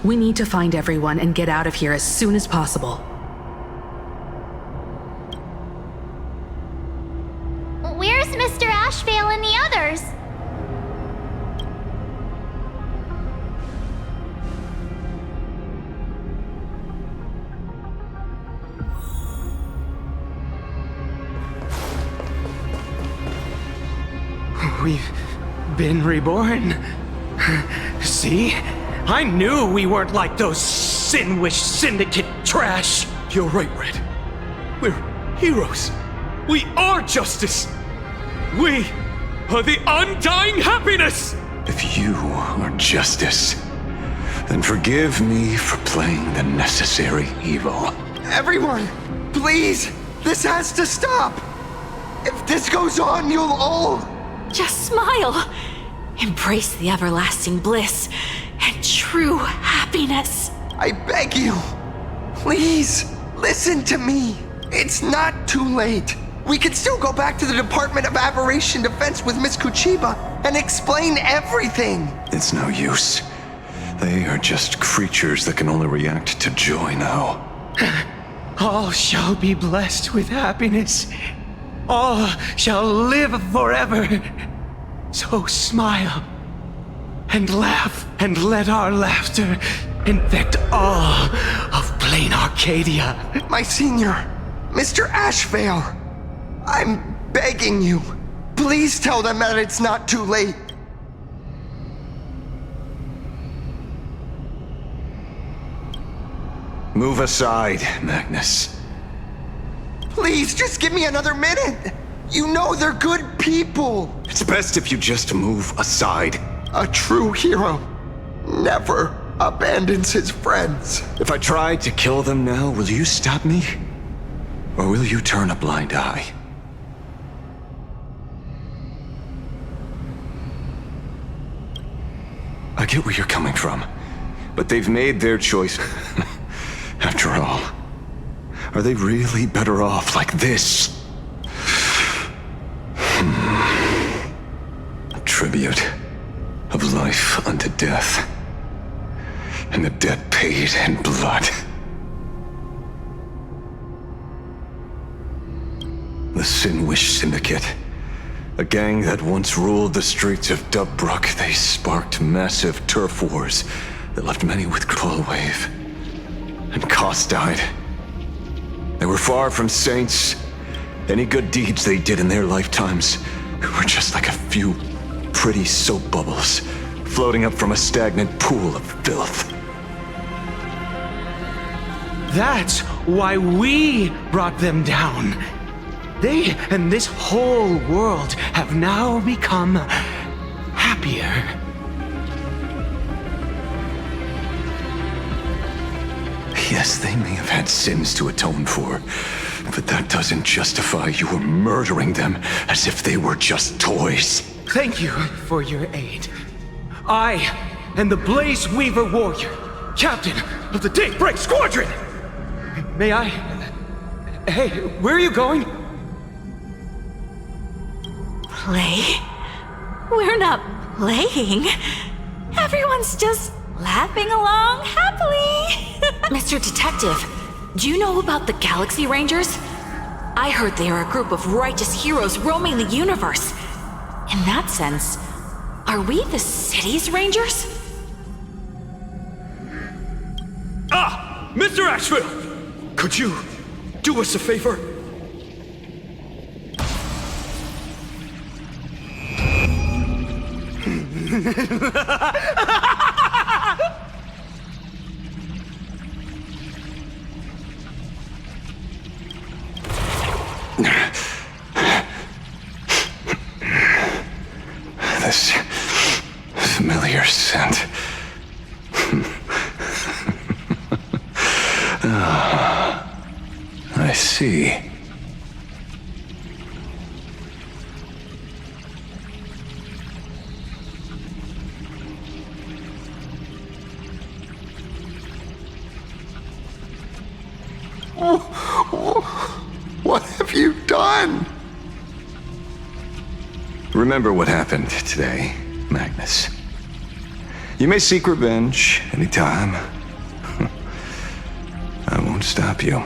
We need to find everyone and get out of here as soon as possible. Where's Mr. Ashvale and the others? We've been reborn. See? I knew we weren't like those Sinwish Syndicate trash. You're right, Red. We're heroes. We are justice. We are the undying happiness! If you are justice, then forgive me for playing the necessary evil. Everyone, please! This has to stop! If this goes on, you'll all... Just smile. Embrace the everlasting bliss and true happiness. I beg you, please, listen to me. It's not too late. We can still go back to the Department of Aberration Defense with Miss Kuchiba and explain everything. It's no use. They are just creatures that can only react to joy now. All shall be blessed with happiness. All shall live forever. So smile and laugh and let our laughter infect all of Planarcadia. My senior, Mr. Ashvale, I'm begging you. Please tell them that it's not too late. Move aside, Magnus. Please, just give me another minute. You know they're good people. It's best if you just move aside. A true hero never abandons his friends. If I tried to kill them now, will you stop me? Or will you turn a blind eye? I get where you're coming from, but they've made their choice. After all, are they really better off like this? A tribute of life unto death, and the debt paid in blood. The Sinwish Syndicate, a gang that once ruled the streets of Dubbrook. They sparked massive turf wars that left many with Coil Wave. And Koss died. They were far from saints. Any good deeds they did in their lifetimes were just like a few pretty soap bubbles floating up from a stagnant pool of filth. That's why we brought them down. They and this whole world have now become happier. Yes, they may have had sins to atone for, but that doesn't justify you murdering them as if they were just toys. Thank you for your aid. I am the Blaze Weaver Warrior, captain of the Daybreak Squadron! May I... Hey, where are you going? Play? We're not playing. Everyone's just laughing along happily. Mr. Detective, do you know about the Galaxy Rangers? I heard they are a group of righteous heroes roaming the universe. In that sense, are we the city's Rangers? Ah! Mr. Asheville! Could you do us a favor? This familiar scent. I see. What have you done? Remember what happened today, Magnus. You may seek revenge anytime. I won't stop you.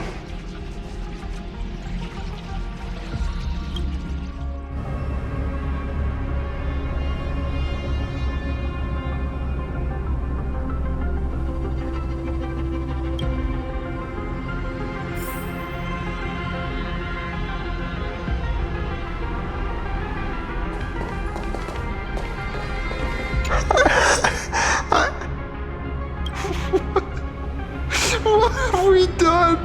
What have we done?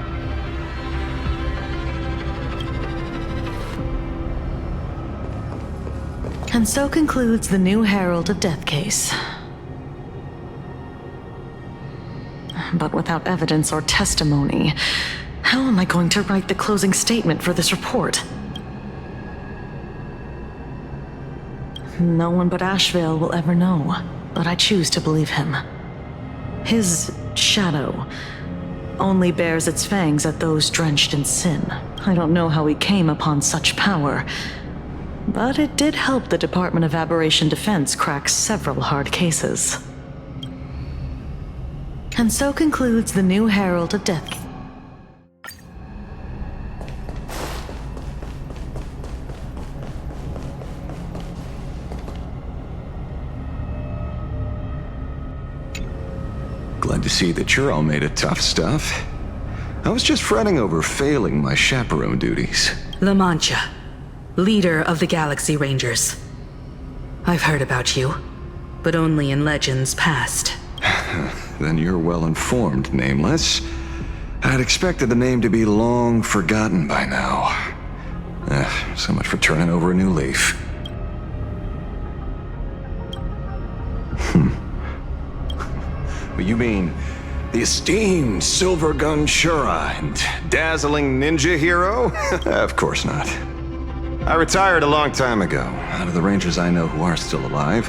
And so concludes the new Herald of Death case. But without evidence or testimony, how am I going to write the closing statement for this report? No one but Asheville will ever know, but I choose to believe him. His shadow only bears its fangs at those drenched in sin. I don't know how he came upon such power, but it did help the Department of Aberration Defense crack several hard cases. And so concludes the new Herald of Death. Glad to see that you're all made of tough stuff. I was just fretting over failing my chaperone duties. La Mancha, leader of the Galaxy Rangers. I've heard about you, but only in legends past. Then you're well informed, Nameless. I'd expected the name to be long forgotten by now. So much for turning over a new leaf. You mean the esteemed Silver Gun Shura and dazzling ninja hero? Of course not. I retired a long time ago. Out of the Rangers I know who are still alive,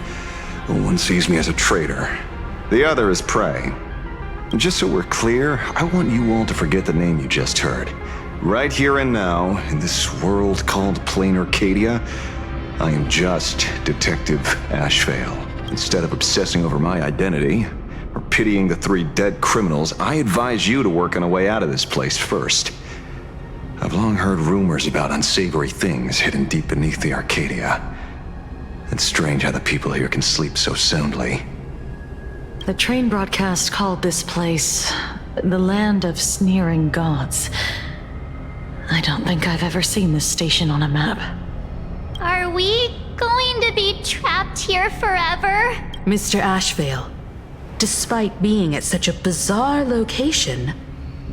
one sees me as a traitor. The other is prey. And just so we're clear, I want you all to forget the name you just heard. Right here and now, in this world called Planarcadia, I am just Detective Ashvale. Instead of obsessing over my identity, or pitying the 3 dead criminals, I advise you to work on a way out of this place first. I've long heard rumors about unsavory things hidden deep beneath the Arcadia. It's strange how the people here can sleep so soundly. The train broadcast called this place the Land of Sneering Gods. I don't think I've ever seen this station on a map. Are we going to be trapped here forever? Mr. Ashvale, despite being at such a bizarre location,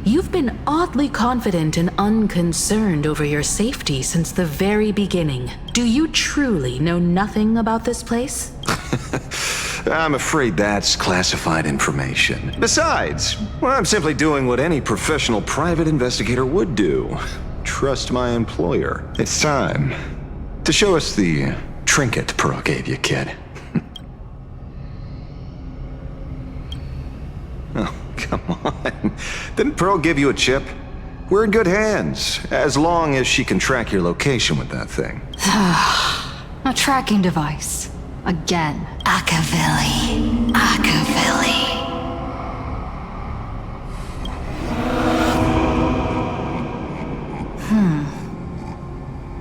you've been oddly confident and unconcerned over your safety since the very beginning. Do you truly know nothing about this place? I'm afraid that's classified information. Besides, I'm simply doing what any professional private investigator would do. Trust my employer. It's time to show us the trinket Pearl gave you, kid. Oh, come on. Didn't Pearl give you a chip? We're in good hands, as long as she can track your location with that thing. A tracking device. Again. Akavilli. Akavilli.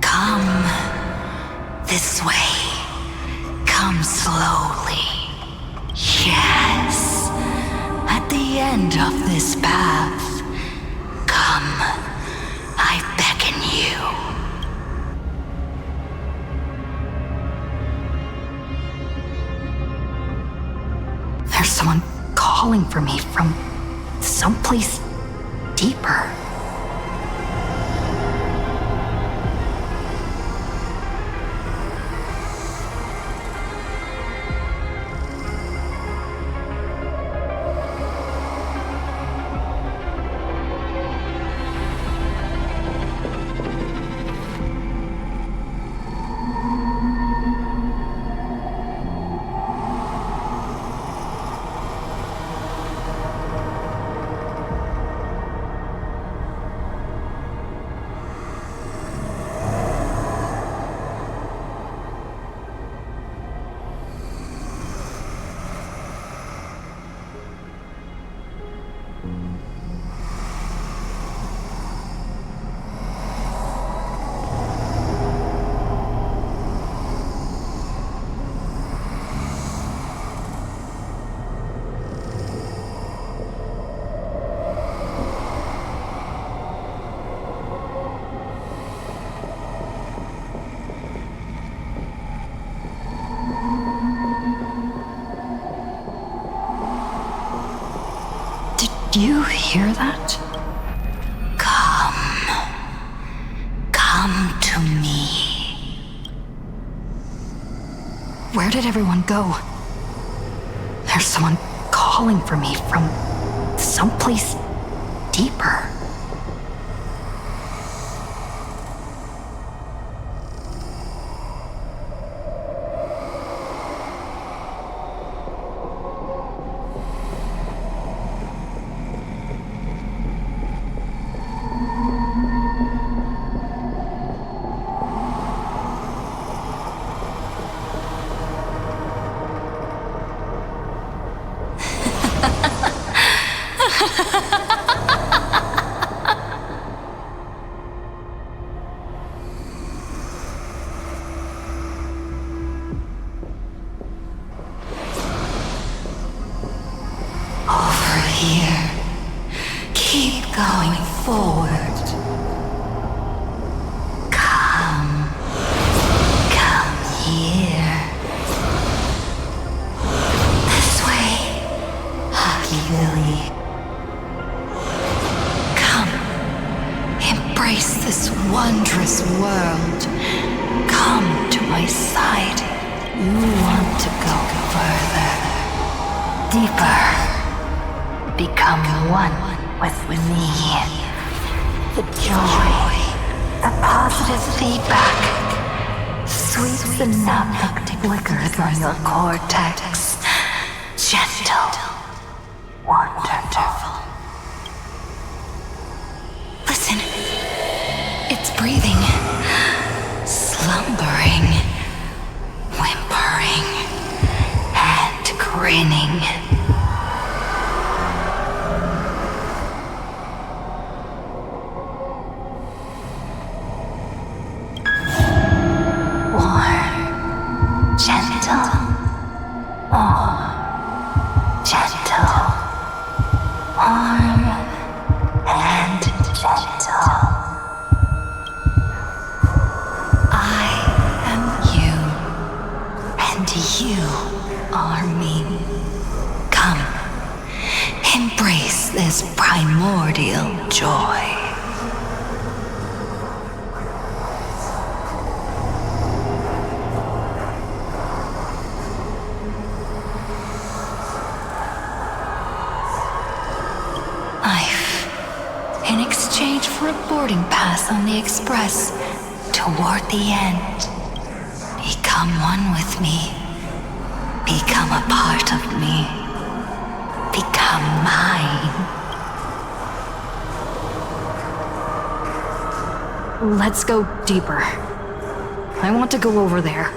Come this way. Come slowly. Yes. At the end of this path. Come. I beckon you. There's someone calling for me from someplace deeper. Do you hear that? Come to me. Where did everyone go? There's someone calling for me from someplace deeper. Over here. Keep going forward. Come. Come here. This way. Happy Lily. this wondrous world. Come to my side. You want to go further, deeper. Become one with me. The joy, the positive feedback, sweeps enough that flickers on your cortex. Gentle, wonderful. Listen, it's breathing, slumbering, whimpering, and grinning. Primordial joy. Life, in exchange for a boarding pass on the Express toward the end. Become one with me. Become a part of me. Become mine. Let's go deeper. I want to go over there.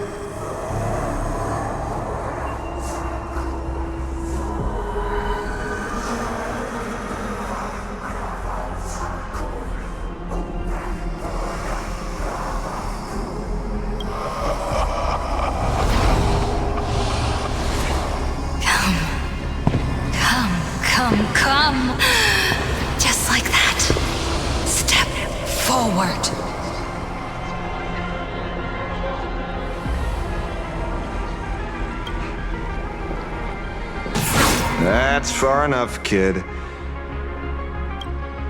Come. Just like that. Step forward. That's far enough, kid.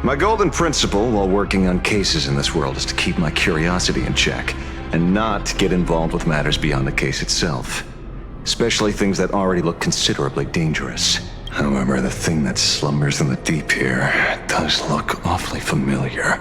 My golden principle while working on cases in this world is to keep my curiosity in check and not get involved with matters beyond the case itself. Especially things that already look considerably dangerous. However, the thing that slumbers in the deep here does look awfully familiar.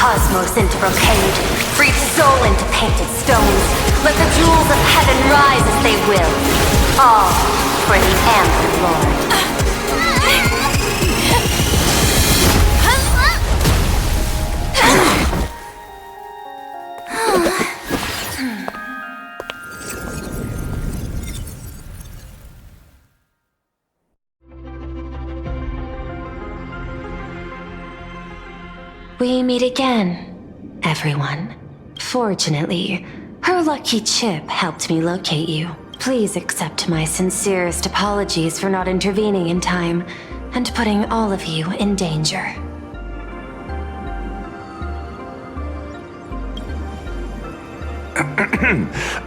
cosmos into brocade, breathe soul into painted stones. Let the jewels of heaven rise as they will, all for the Amber Lord. We meet again, everyone. Fortunately, her lucky chip helped me locate you. Please accept my sincerest apologies for not intervening in time and putting all of you in danger.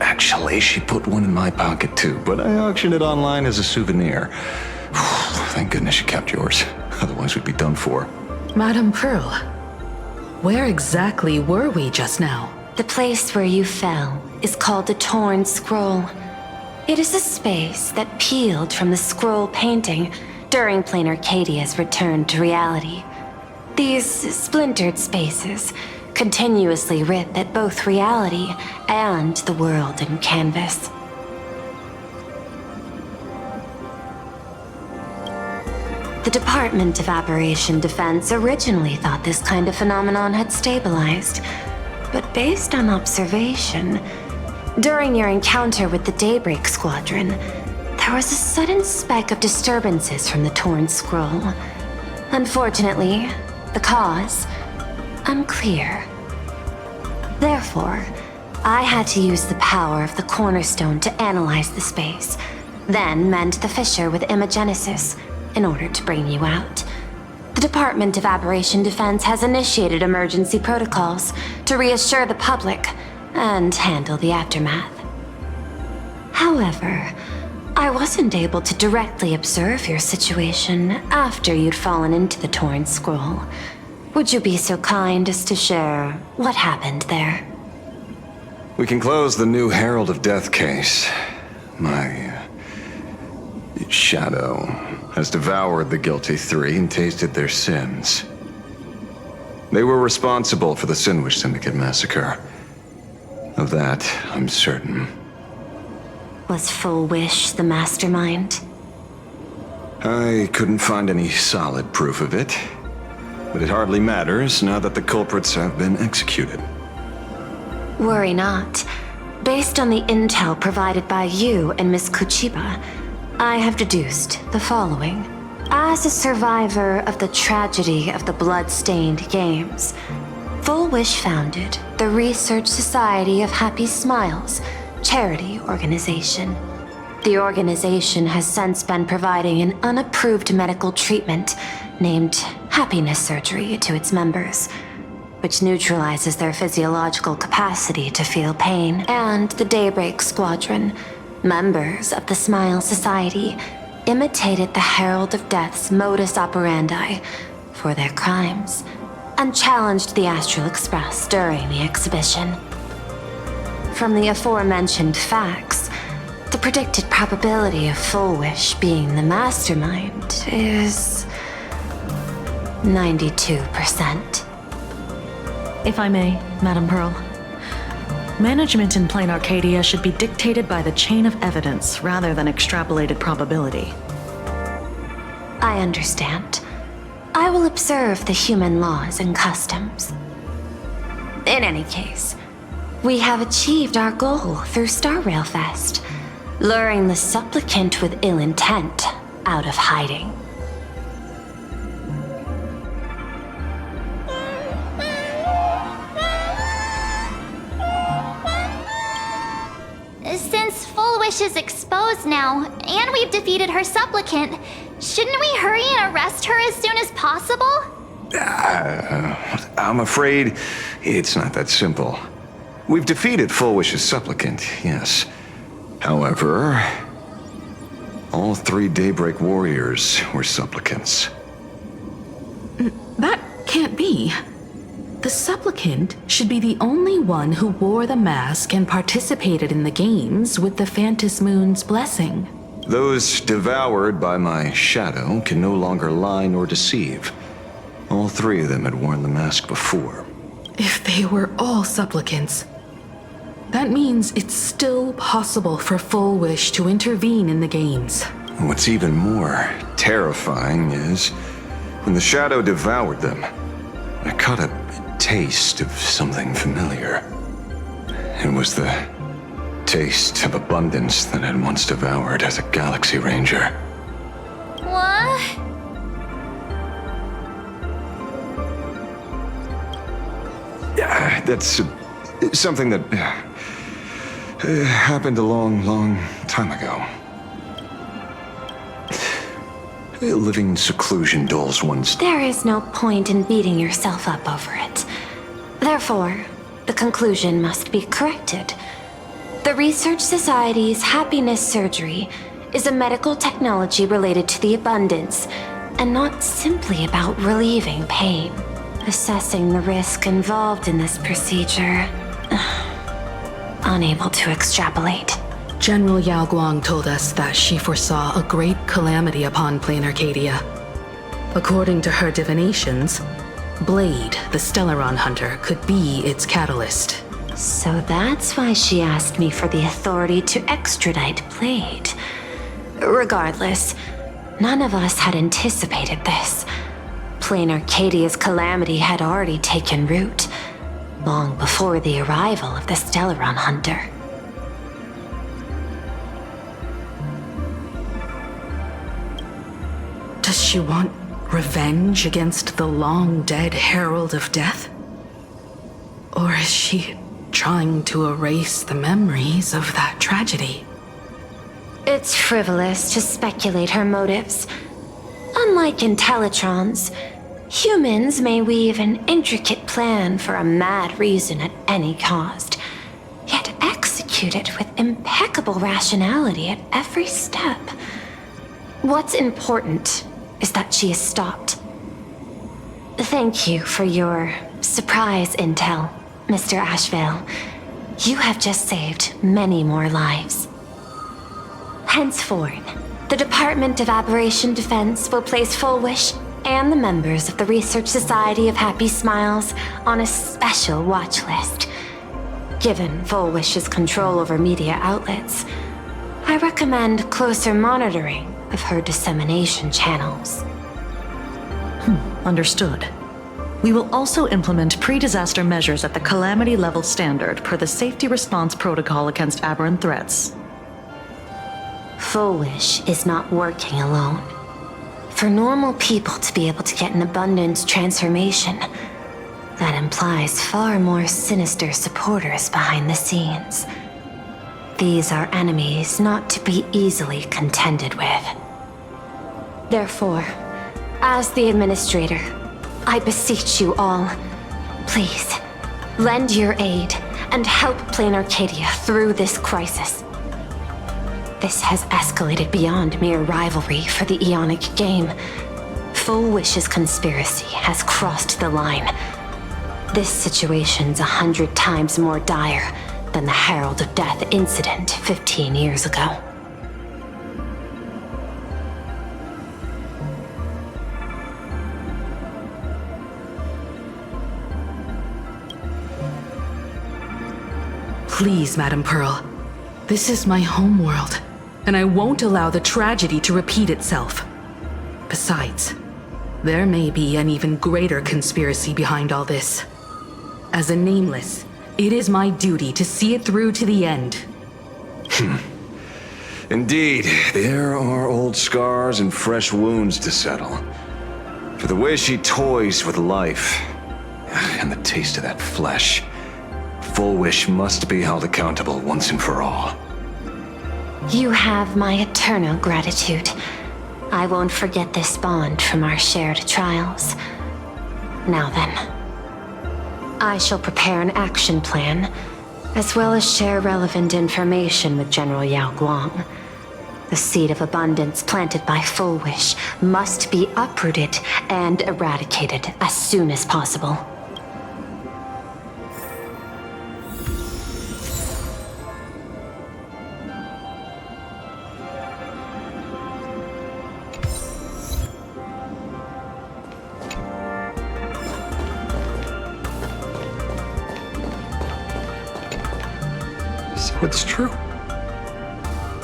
Actually, she put one in my pocket too, but I auctioned it online as a souvenir. Thank goodness you kept yours. Otherwise we'd be done for. Madame Pearl, where exactly were we just now? The place where you fell is called the Torn Scroll. It is a space that peeled from the scroll painting during Planarcadia's return to reality. These splintered spaces continuously rip at both reality and the world in canvas. The Department of Aberration Defense originally thought this kind of phenomenon had stabilized, but based on observation, during your encounter with the Daybreak Squadron, there was a sudden spike of disturbances from the torn scroll. Unfortunately, the cause, unclear. Therefore, I had to use the power of the Cornerstone to analyze the space, then mend the fissure with Imagenesis in order to bring you out. The Department of Aberration Defense has initiated emergency protocols to reassure the public and handle the aftermath. However, I wasn't able to directly observe your situation after you'd fallen into the torn scroll. Would you be so kind as to share what happened there? We can close the new Herald of Death case. My shadow has devoured the guilty three and tasted their sins. They were responsible for the Sinwish Syndicate massacre. Of that, I'm certain. Was Full Wish the mastermind? I couldn't find any solid proof of it, but it hardly matters now that the culprits have been executed. Worry not. Based on the intel provided by you and Miss Kuchiba, I have deduced the following. As a survivor of the tragedy of the Blood-Stained Games, Full Wish founded the Research Society of Happy Smiles, charity organization. The organization has since been providing an unapproved medical treatment named happiness surgery to its members, which neutralizes their physiological capacity to feel pain. And the Daybreak Squadron, members of the Smile Society, imitated the Herald of Death's modus operandi for their crimes and challenged the Astral Express during the exhibition. From the aforementioned facts, the predicted probability of Full Wish being the mastermind is 92%. If I may, Madam Pearl. Management in Planarcadia should be dictated by the chain of evidence rather than extrapolated probability. I understand. I will observe the human laws and customs. In any case, we have achieved our goal through Star Rail Fest, luring the supplicant with ill intent out of hiding. Since Full Wish is exposed now, and we've defeated her supplicant, shouldn't we hurry and arrest her as soon as possible? I'm afraid it's not that simple. We've defeated Full Wish's supplicant, yes. However, all three Daybreak warriors were supplicants. That can't be. The supplicant should be the only one who wore the mask and participated in the games with the Phantas Moon's blessing. Those devoured by my shadow can no longer lie nor deceive. All three of them had worn the mask before. If they were all supplicants, that means it's still possible for Full Wish to intervene in the games. What's even more terrifying is, when the shadow devoured them, I caught a taste of something familiar. It was the taste of abundance that I'd once devoured as a Galaxy Ranger. What? That's something that happened a long, long time ago. Living in seclusion dulls one's... There is no point in beating yourself up over it. Therefore, the conclusion must be corrected. The Research Society's happiness surgery is a medical technology related to the abundance, and not simply about relieving pain. Assessing the risk involved in this procedure... unable to extrapolate. General Yao Guang told us that she foresaw a great calamity upon Planarcadia. According to her divinations, Blade, the Stellaron hunter, could be its catalyst. So that's why she asked me for the authority to extradite Blade. Regardless, None of us had anticipated this. Planarcadia's calamity had already taken root, long before the arrival of the Stellaron Hunter. Does she want revenge against the long-dead Herald of Death? Or is she trying to erase the memories of that tragedy? It's frivolous to speculate her motives. Unlike Intellitrons, humans may weave an intricate plan for a mad reason at any cost, yet execute it with impeccable rationality at every step. What's important is that she is stopped. Thank you for your surprise intel, Mr. Ashvale. You have just saved many more lives. Henceforth, the Department of Aberration Defense will place Full Wish and the members of the Research Society of Happy Smiles on a special watch list. Given Full Wish's control over media outlets, I recommend closer monitoring of her dissemination channels. Understood. We will also implement pre-disaster measures at the calamity level standard per the Safety Response Protocol against aberrant threats. Full Wish is not working alone. For normal people to be able to get an abundance transformation, that implies far more sinister supporters behind the scenes. These are enemies not to be easily contended with. Therefore, as the administrator, I beseech you all, please, lend your aid and help Planarcadia through this crisis. This has escalated beyond mere rivalry for the Ionic game. Full Wish's conspiracy has crossed the line. This situation's 100 times more dire than the Herald of Death incident 15 years ago. Please, Madam Pearl. This is my homeworld, and I won't allow the tragedy to repeat itself. Besides, there may be an even greater conspiracy behind all this. As a Nameless, it is my duty to see it through to the end. Indeed, there are old scars and fresh wounds to settle. For the way she toys with life, and the taste of that flesh, Full Wish must be held accountable once and for all. You have my eternal gratitude. I won't forget this bond from our shared trials. Now then, I shall prepare an action plan, as well as share relevant information with General Yao Guang. The seed of abundance planted by Full Wish must be uprooted and eradicated as soon as possible. So it's true.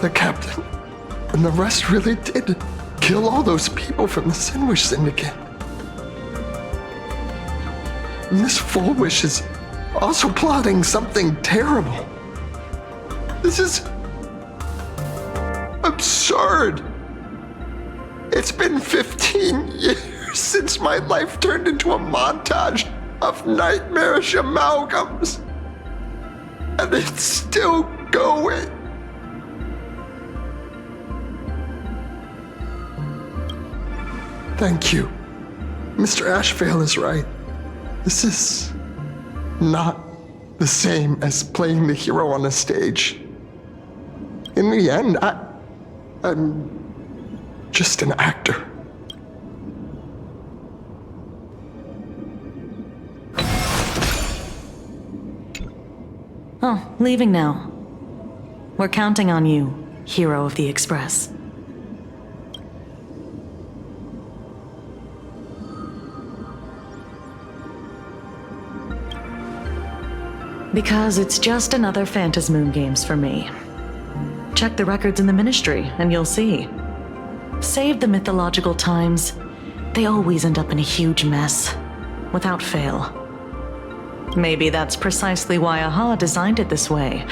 The captain and the rest really did kill all those people from the Sinwish Syndicate. And this Full Wish is also plotting something terrible. This is absurd. It's been 15 years since my life turned into a montage of nightmarish amalgams. And it's still going. Thank you. Mr. Ashvale is right. This is not the same as playing the hero on a stage. In the end, I'm just an actor. Oh, leaving now. We're counting on you, hero of the Express. Because it's just another Phantasmoon Games for me. Check the records in the Ministry, and you'll see. Save the mythological times. They always end up in a huge mess, without fail. Maybe that's precisely why AHA designed it this way,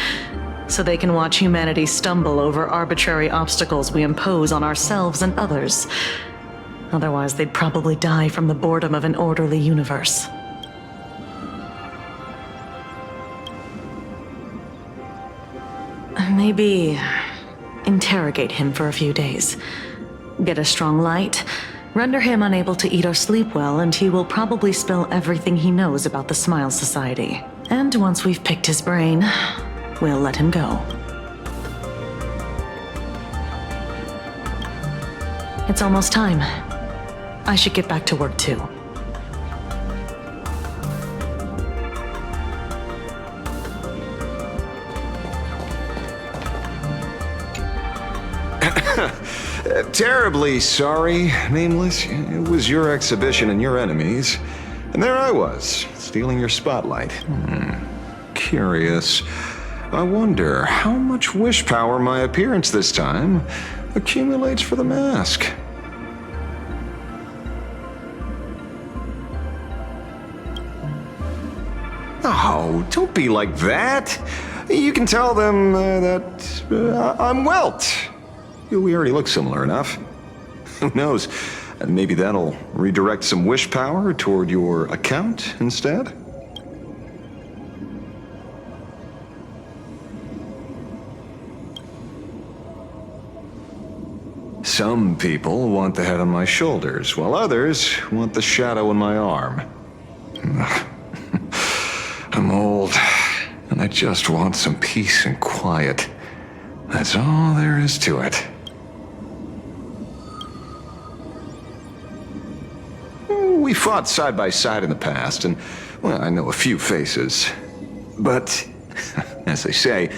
so they can watch humanity stumble over arbitrary obstacles we impose on ourselves and others. Otherwise, they'd probably die from the boredom of an orderly universe. Maybe interrogate him for a few days. Get a strong light, render him unable to eat or sleep well, and he will probably spill everything he knows about the Smile Society. And once we've picked his brain, we'll let him go. It's almost time. I should get back to work too. Terribly sorry, Nameless. It was your exhibition and your enemies. And there I was, stealing your spotlight. Curious. I wonder how much wish power my appearance this time accumulates for the mask. Oh, don't be like that. You can tell them that I'm Welt. We already look similar enough. Who knows? Maybe that'll redirect some wish power toward your account instead? Some people want the head on my shoulders, while others want the shadow in my arm. I'm old, and I just want some peace and quiet. That's all there is to it. We fought side by side in the past, and, well, I know a few faces. But, as they say,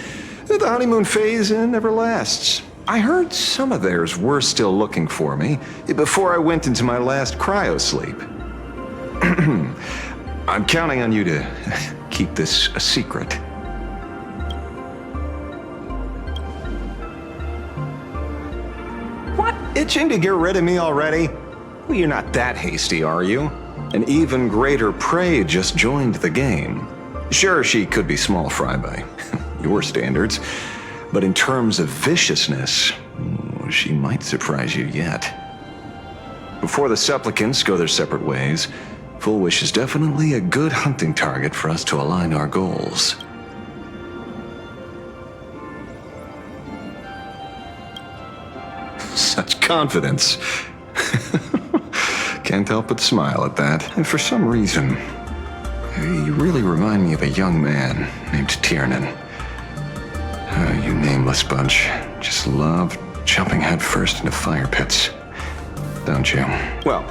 the honeymoon phase never lasts. I heard some of theirs were still looking for me before I went into my last cryosleep. I'm counting on you to keep this a secret. What? Itching to get rid of me already? Well, you're not that hasty, are you? An even greater prey just joined the game. Sure, she could be small fry by your standards, but in terms of viciousness, she might surprise you yet. Before the supplicants go their separate ways, Full Wish is definitely a good hunting target for us to align our goals. Such confidence. Can't help but smile at that. And for some reason, you really remind me of a young man named Tiernan. You nameless bunch just love jumping headfirst into fire pits, don't you? Well,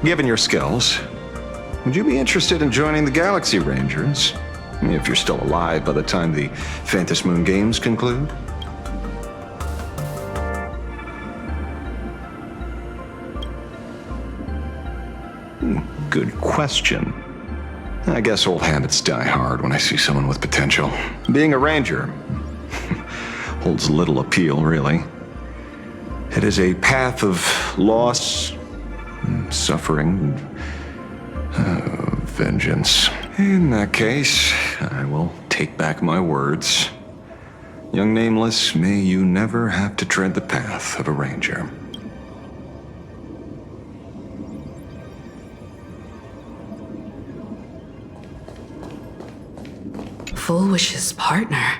given your skills, would you be interested in joining the Galaxy Rangers? If you're still alive by the time the Phantasmoon Games conclude? Good question. I guess old habits die hard when I see someone with potential. Being a ranger holds little appeal, really. It is a path of loss, suffering, vengeance. In that case, I will take back my words. Young Nameless, may you never have to tread the path of a ranger. Full Wish's partner.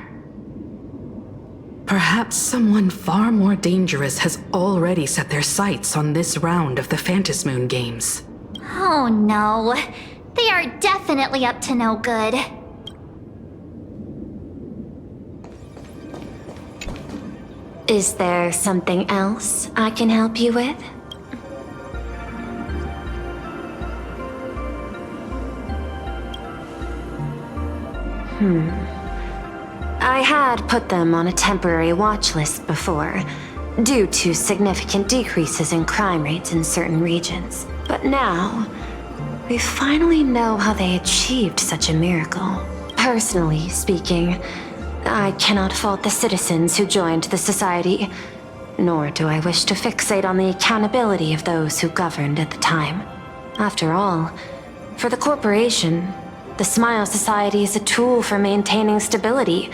Perhaps someone far more dangerous has already set their sights on this round of the Phantasmoon Games. Oh no. They are definitely up to no good. Is there something else I can help you with? I had put them on a temporary watch list before, due to significant decreases in crime rates in certain regions. But now, we finally know how they achieved such a miracle. Personally speaking, I cannot fault the citizens who joined the society. nor do I wish to fixate on the accountability of those who governed at the time. After all, for the corporation, the Smile Society is a tool for maintaining stability,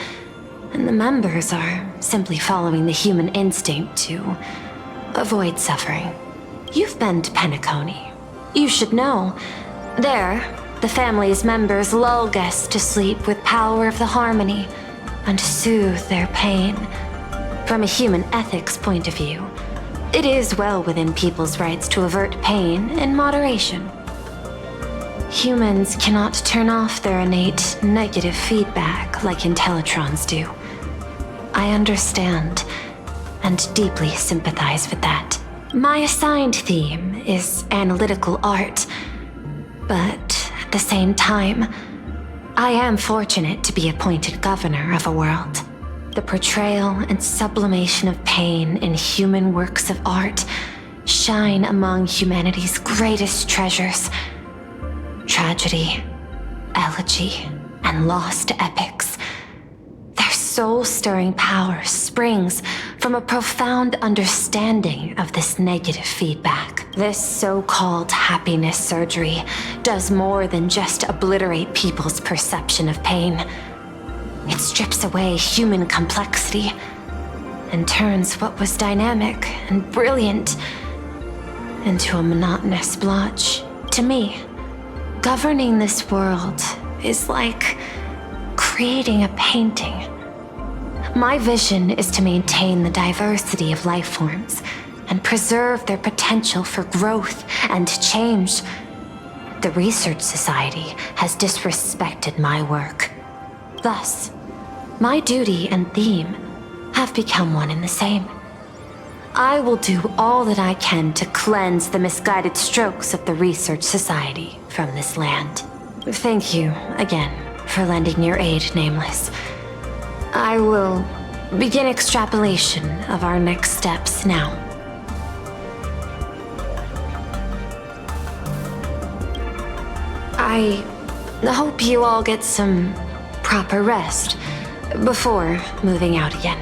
and the members are simply following the human instinct to avoid suffering. You've been to Penacony. You should know. There, the family's members lull guests to sleep with power of the harmony and soothe their pain. From a human ethics point of view, it is well within people's rights to avert pain in moderation. Humans cannot turn off their innate negative feedback like Intellitrons do. I understand and deeply sympathize with that. My assigned theme is analytical art, but at the same time, I am fortunate to be appointed governor of a world. The portrayal and sublimation of pain in human works of art shine among humanity's greatest treasures. Tragedy, elegy, and lost epics. Their soul-stirring power springs from a profound understanding of this negative feedback. This so-called happiness surgery does more than just obliterate people's perception of pain. It strips away human complexity and turns what was dynamic and brilliant into a monotonous blotch. To me, governing this world is like creating a painting. My vision is to maintain the diversity of life forms and preserve their potential for growth and change. The Research Society has disrespected my work. Thus, my duty and theme have become one and the same. I will do all that I can to cleanse the misguided strokes of the Research Society from this land. Thank you again for lending your aid, Nameless. I will begin extrapolation of our next steps now. I hope you all get some proper rest before moving out again.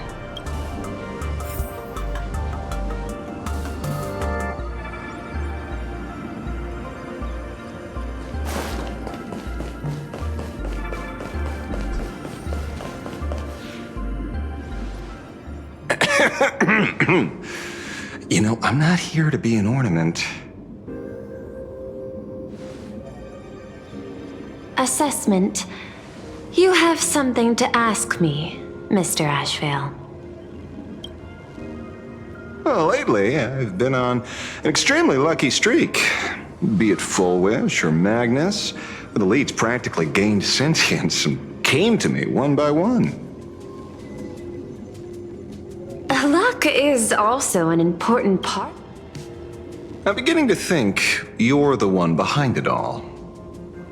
You know, I'm not here to be an ornament. Assessment. You have something to ask me, Mr. Ashvale. Well, lately, I've been on an extremely lucky streak. Be it Full Wish or Magnus, the leads practically gained sentience and came to me one by one. Luck is also an important part. I'm beginning to think you're the one behind it all.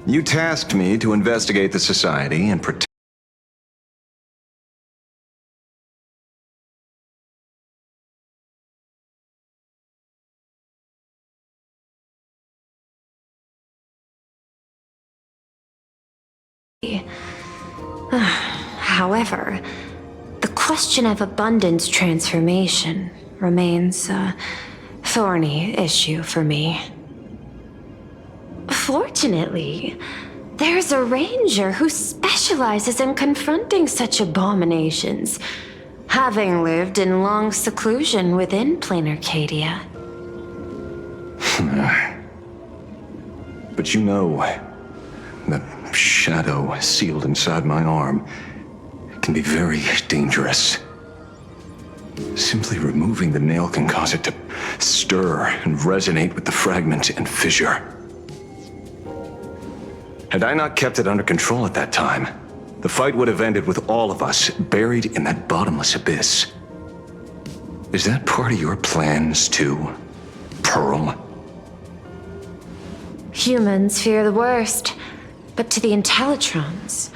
You tasked me to investigate the society and protect. However, the question of abundance transformation remains a thorny issue for me. Fortunately, there's a ranger who specializes in confronting such abominations, having lived in long seclusion within Planarcadia. But you know, that shadow sealed inside my arm can be very dangerous. Simply removing the nail can cause it to stir and resonate with the fragment and fissure. Had I not kept it under control at that time, the fight would have ended with all of us buried in that bottomless abyss. Is that part of your plans too, Pearl? Humans fear the worst, but to the Intellitrons,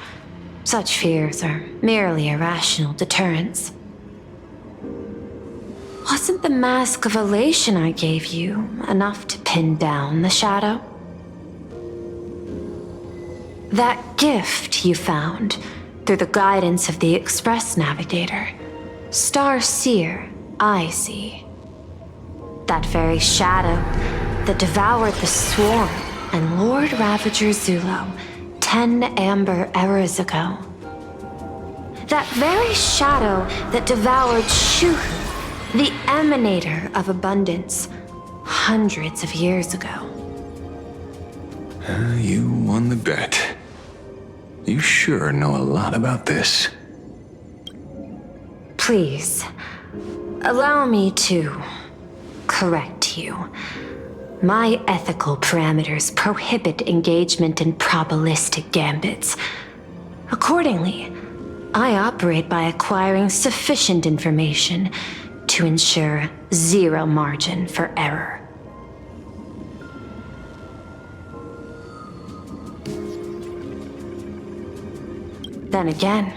such fears are merely irrational deterrents. Wasn't the mask of elation I gave you enough to pin down the shadow? That gift you found through the guidance of the Express Navigator, Star Seer, I see. That very shadow that devoured the Swarm and Lord Ravager Zulo 10 amber eras ago. That very shadow that devoured Shuhu, the emanator of abundance, hundreds of years ago. You won the bet. You sure know a lot about this. Please, allow me to correct you. My ethical parameters prohibit engagement in probabilistic gambits. Accordingly, I operate by acquiring sufficient information to ensure zero margin for error. Then again,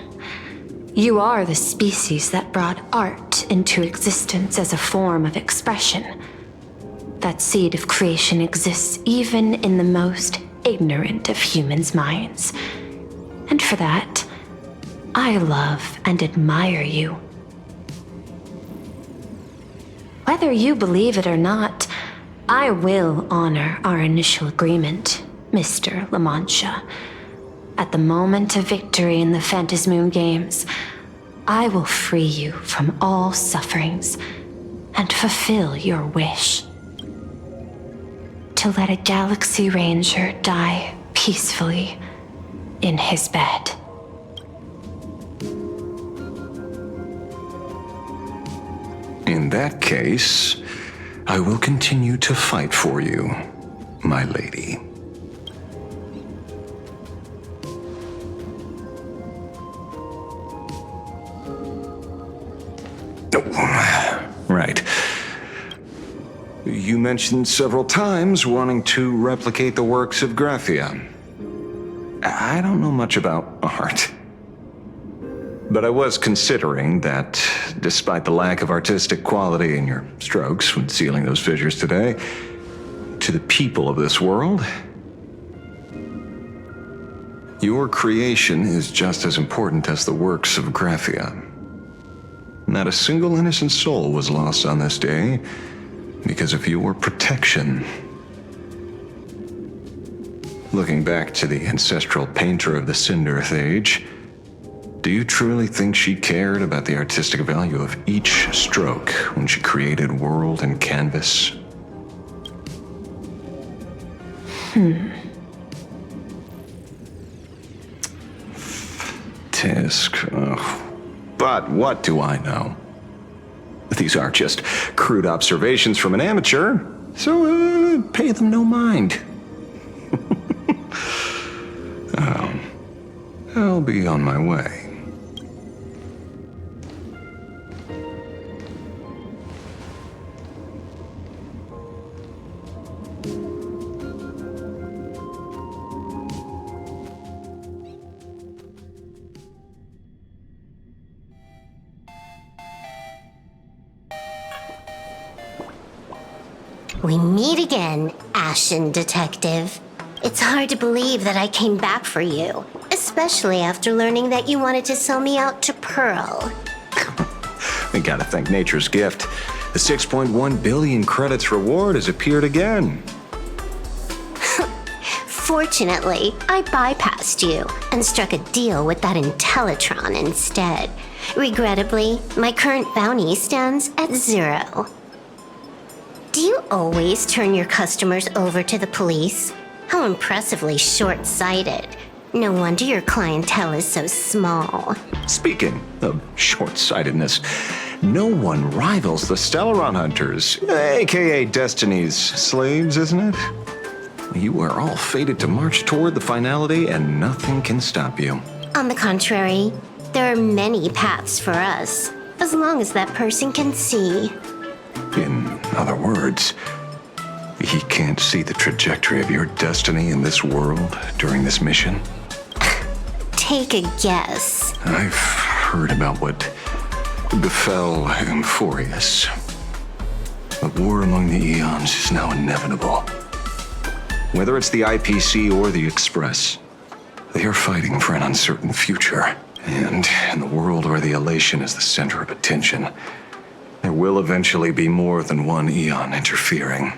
you are the species that brought art into existence as a form of expression. That seed of creation exists even in the most ignorant of humans' minds. And for that, I love and admire you. Whether you believe it or not, I will honor our initial agreement, Mr. La Mancha. At the moment of victory in the Phantasmoon Games, I will free you from all sufferings and fulfill your wish. To let a Galaxy Ranger die peacefully in his bed. In that case, I will continue to fight for you, my lady. Right. You mentioned several times wanting to replicate the works of Graphia. I don't know much about art. But I was considering that, despite the lack of artistic quality in your strokes when sealing those fissures today, to the people of this world, your creation is just as important as the works of Graphia. Not a single innocent soul was lost on this day because of your protection. Looking back to the ancestral painter of the Cinderth Age, do you truly think she cared about the artistic value of each stroke when she created world and canvas? Tisk. Ugh. But what do I know? These are just crude observations from an amateur, so pay them no mind. I'll be on my way. We meet again, Ashen Detective. It's hard to believe that I came back for you, especially after learning that you wanted to sell me out to Pearl. We gotta thank nature's gift. The 6.1 billion credits reward has appeared again. Fortunately, I bypassed you and struck a deal with that Intellitron instead. Regrettably, my current bounty stands at 0. Do you always turn your customers over to the police? How impressively short-sighted. No wonder your clientele is so small. Speaking of short-sightedness, no one rivals the Stellaron Hunters, aka Destiny's slaves, isn't it? You are all fated to march toward the finality and nothing can stop you. On the contrary, there are many paths for us, as long as that person can see. In other words, he can't see the trajectory of your destiny in this world during this mission? Take a guess. I've heard about what befell Emphorius. The war among the Eons is now inevitable. Whether it's the IPC or the Express, they are fighting for an uncertain future. And in the world where the elation is the center of attention, There will eventually be more than one Eon interfering.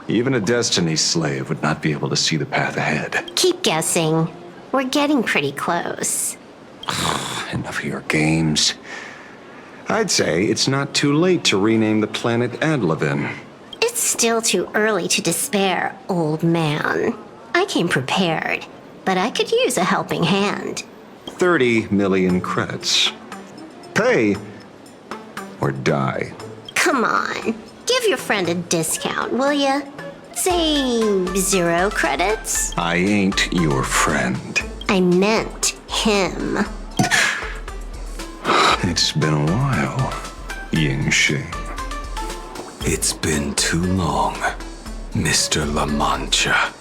Even a Destiny slave would not be able to see the path ahead. Keep guessing. We're getting pretty close. Enough of your games. I'd say it's not too late to rename the planet Adlevin. It's still too early to despair, old man. I came prepared, but I could use a helping hand. 30 million credits. Pay or die. Come on, give your friend a discount, will ya? Say 0 credits? I ain't your friend. I meant him. It's been a while, Yingxing. It's been too long, Mr. La Mancha.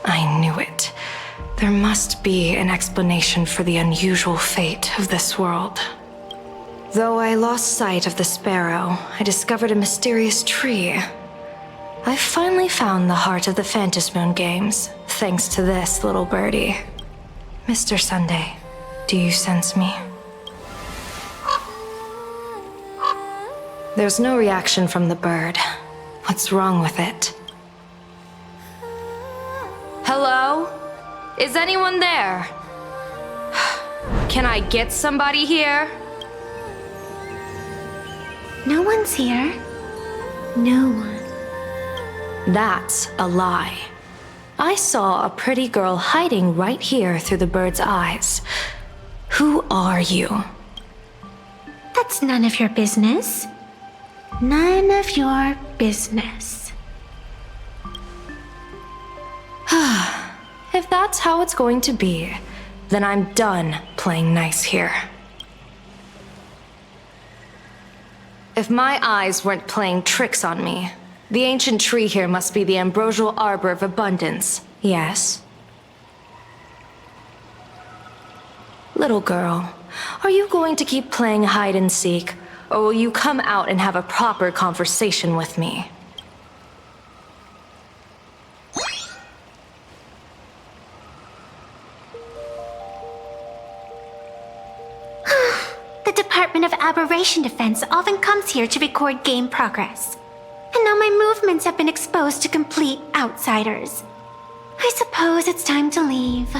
I knew it. There must be an explanation for the unusual fate of this world. Though I lost sight of the sparrow, I discovered a mysterious tree. I finally found the heart of the Phantasmoon games, thanks to this little birdie. Mr. Sunday, do you sense me? There's no reaction from the bird. What's wrong with it? Hello? Is anyone there? Can I get somebody here? No one's here. No one. That's a lie. I saw a pretty girl hiding right here through the bird's eyes. Who are you? That's none of your business. None of your business. If that's how it's going to be, then I'm done playing nice here. If my eyes weren't playing tricks on me, the ancient tree here must be the ambrosial arbor of abundance, yes? Little girl, are you going to keep playing hide and seek, or will you come out and have a proper conversation with me? The Department of Aberration Defense often comes here to record game progress. And now my movements have been exposed to complete outsiders. I suppose it's time to leave.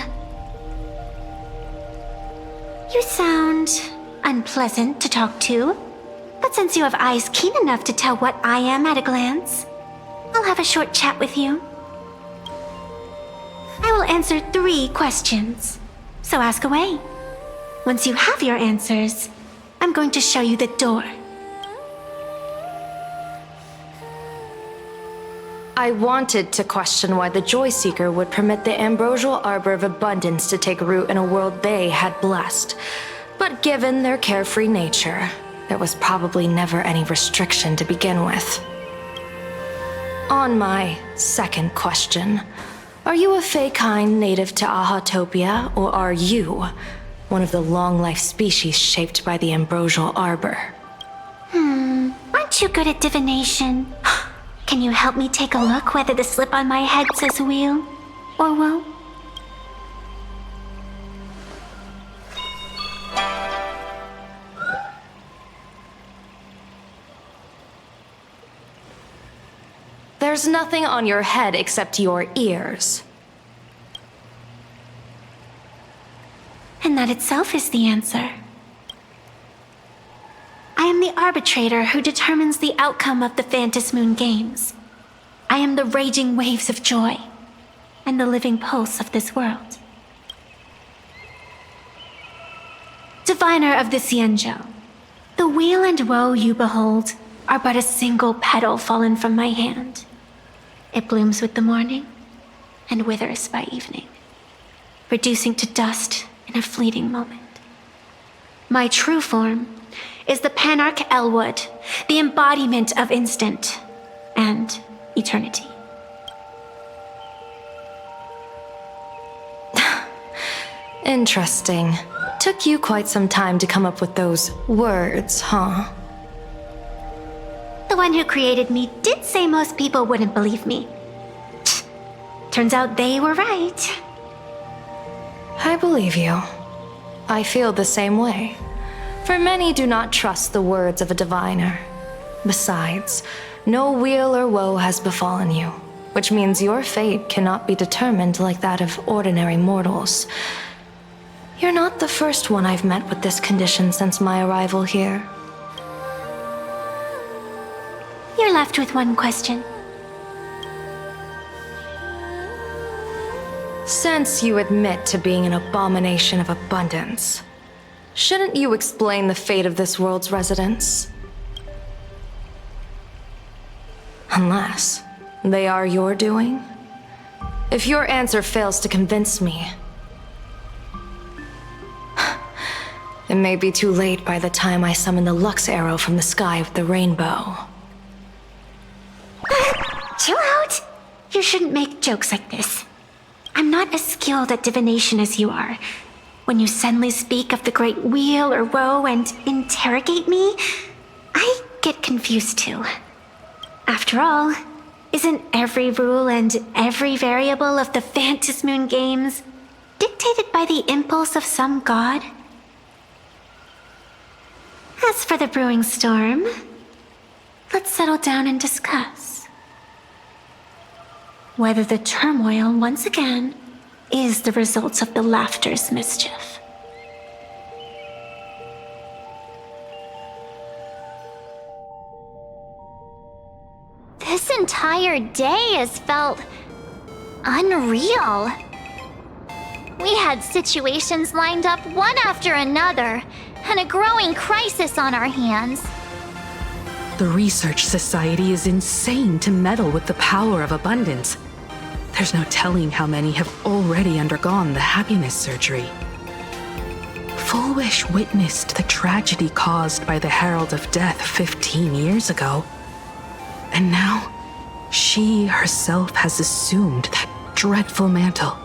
You sound unpleasant to talk to, but since you have eyes keen enough to tell what I am at a glance, I'll have a short chat with you. I will answer 3 questions, so ask away. Once you have your answers, I'm going to show you the door. I wanted to question why the Joy Seeker would permit the ambrosial arbor of abundance to take root in a world they had blessed. But given their carefree nature, there was probably never any restriction to begin with. On my second question, are you a Fey kind native to Ahatopia, or are you one of the long-life species shaped by the ambrosial arbor? Aren't you good at divination? Can you help me take a look whether the slip on my head says wheel or woe? There's nothing on your head except your ears. And that itself is the answer. I am the arbitrator who determines the outcome of the Phantasmoon games. I am the raging waves of joy and the living pulse of this world. Diviner of the Xianzhou, the weal and woe you behold are but a single petal fallen from my hand. It blooms with the morning and withers by evening, reducing to dust in a fleeting moment. My true form is the Panarch Elwood, the embodiment of instant and eternity. Interesting. Took you quite some time to come up with those words, huh? The one who created me did say most people wouldn't believe me. Turns out they were right. I believe you. I feel the same way. For many do not trust the words of a diviner. Besides, no weal or woe has befallen you, which means your fate cannot be determined like that of ordinary mortals. You're not the first one I've met with this condition since my arrival here. You're left with one question. Since you admit to being an abomination of abundance, shouldn't you explain the fate of this world's residents? Unless they are your doing? If your answer fails to convince me, it may be too late by the time I summon the Lux Arrow from the sky with the rainbow. Chill out! You shouldn't make jokes like this. I'm not as skilled at divination as you are. When you suddenly speak of the great weal or woe and interrogate me, I get confused too. After all, isn't every rule and every variable of the Phantasmoon games dictated by the impulse of some god? As for the brewing storm, let's settle down and discuss whether the turmoil once again is the result of the laughter's mischief. This entire day has felt unreal. We had situations lined up one after another, and a growing crisis on our hands. The Research Society is insane to meddle with the power of abundance. There's no telling how many have already undergone the happiness surgery. Full Wish witnessed the tragedy caused by the Herald of Death 15 years ago. And now, she herself has assumed that dreadful mantle.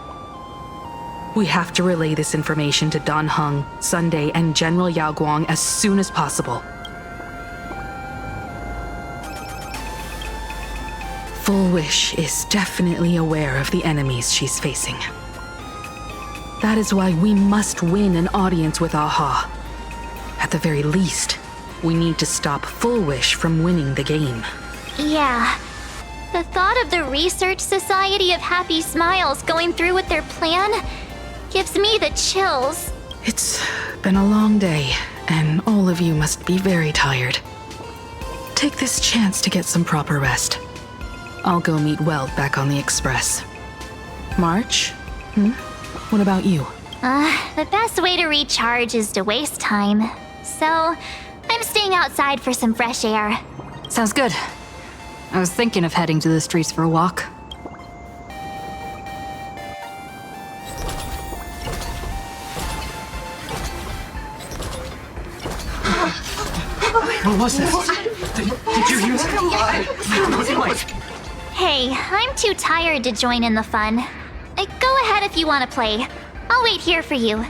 We have to relay this information to Dan Heng, Sunday, and General Yao Guang as soon as possible. Full Wish is definitely aware of the enemies she's facing. That is why we must win an audience with Aha. At the very least, we need to stop Full Wish from winning the game. Yeah. The thought of the Research Society of Happy Smiles going through with their plan gives me the chills. It's been a long day, and all of you must be very tired. Take this chance to get some proper rest. I'll go meet Weld back on the Express. March? What about you? The best way to recharge is to waste time. So, I'm staying outside for some fresh air. Sounds good. I was thinking of heading to the streets for a walk. What was that? Did you hear that? Hey, I'm too tired to join in the fun. Go ahead if you want to play. I'll wait here for you.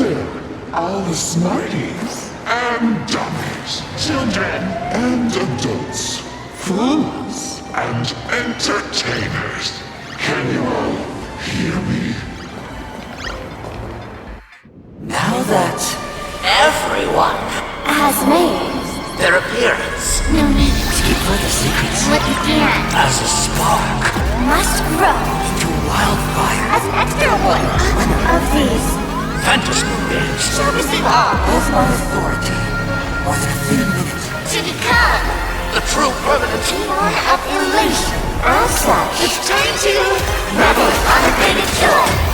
there, all the smarties and dummies, children and adults, fools and entertainers. Can you all hear me? Now that everyone has made their appearance, no need to keep further secrets what you can as a spark must grow into wildfire as an extra one of these Fantasy games shall receive all of my authority within a few minutes to become the true permanent one of elation. As such, it's time to revel in unabated joy.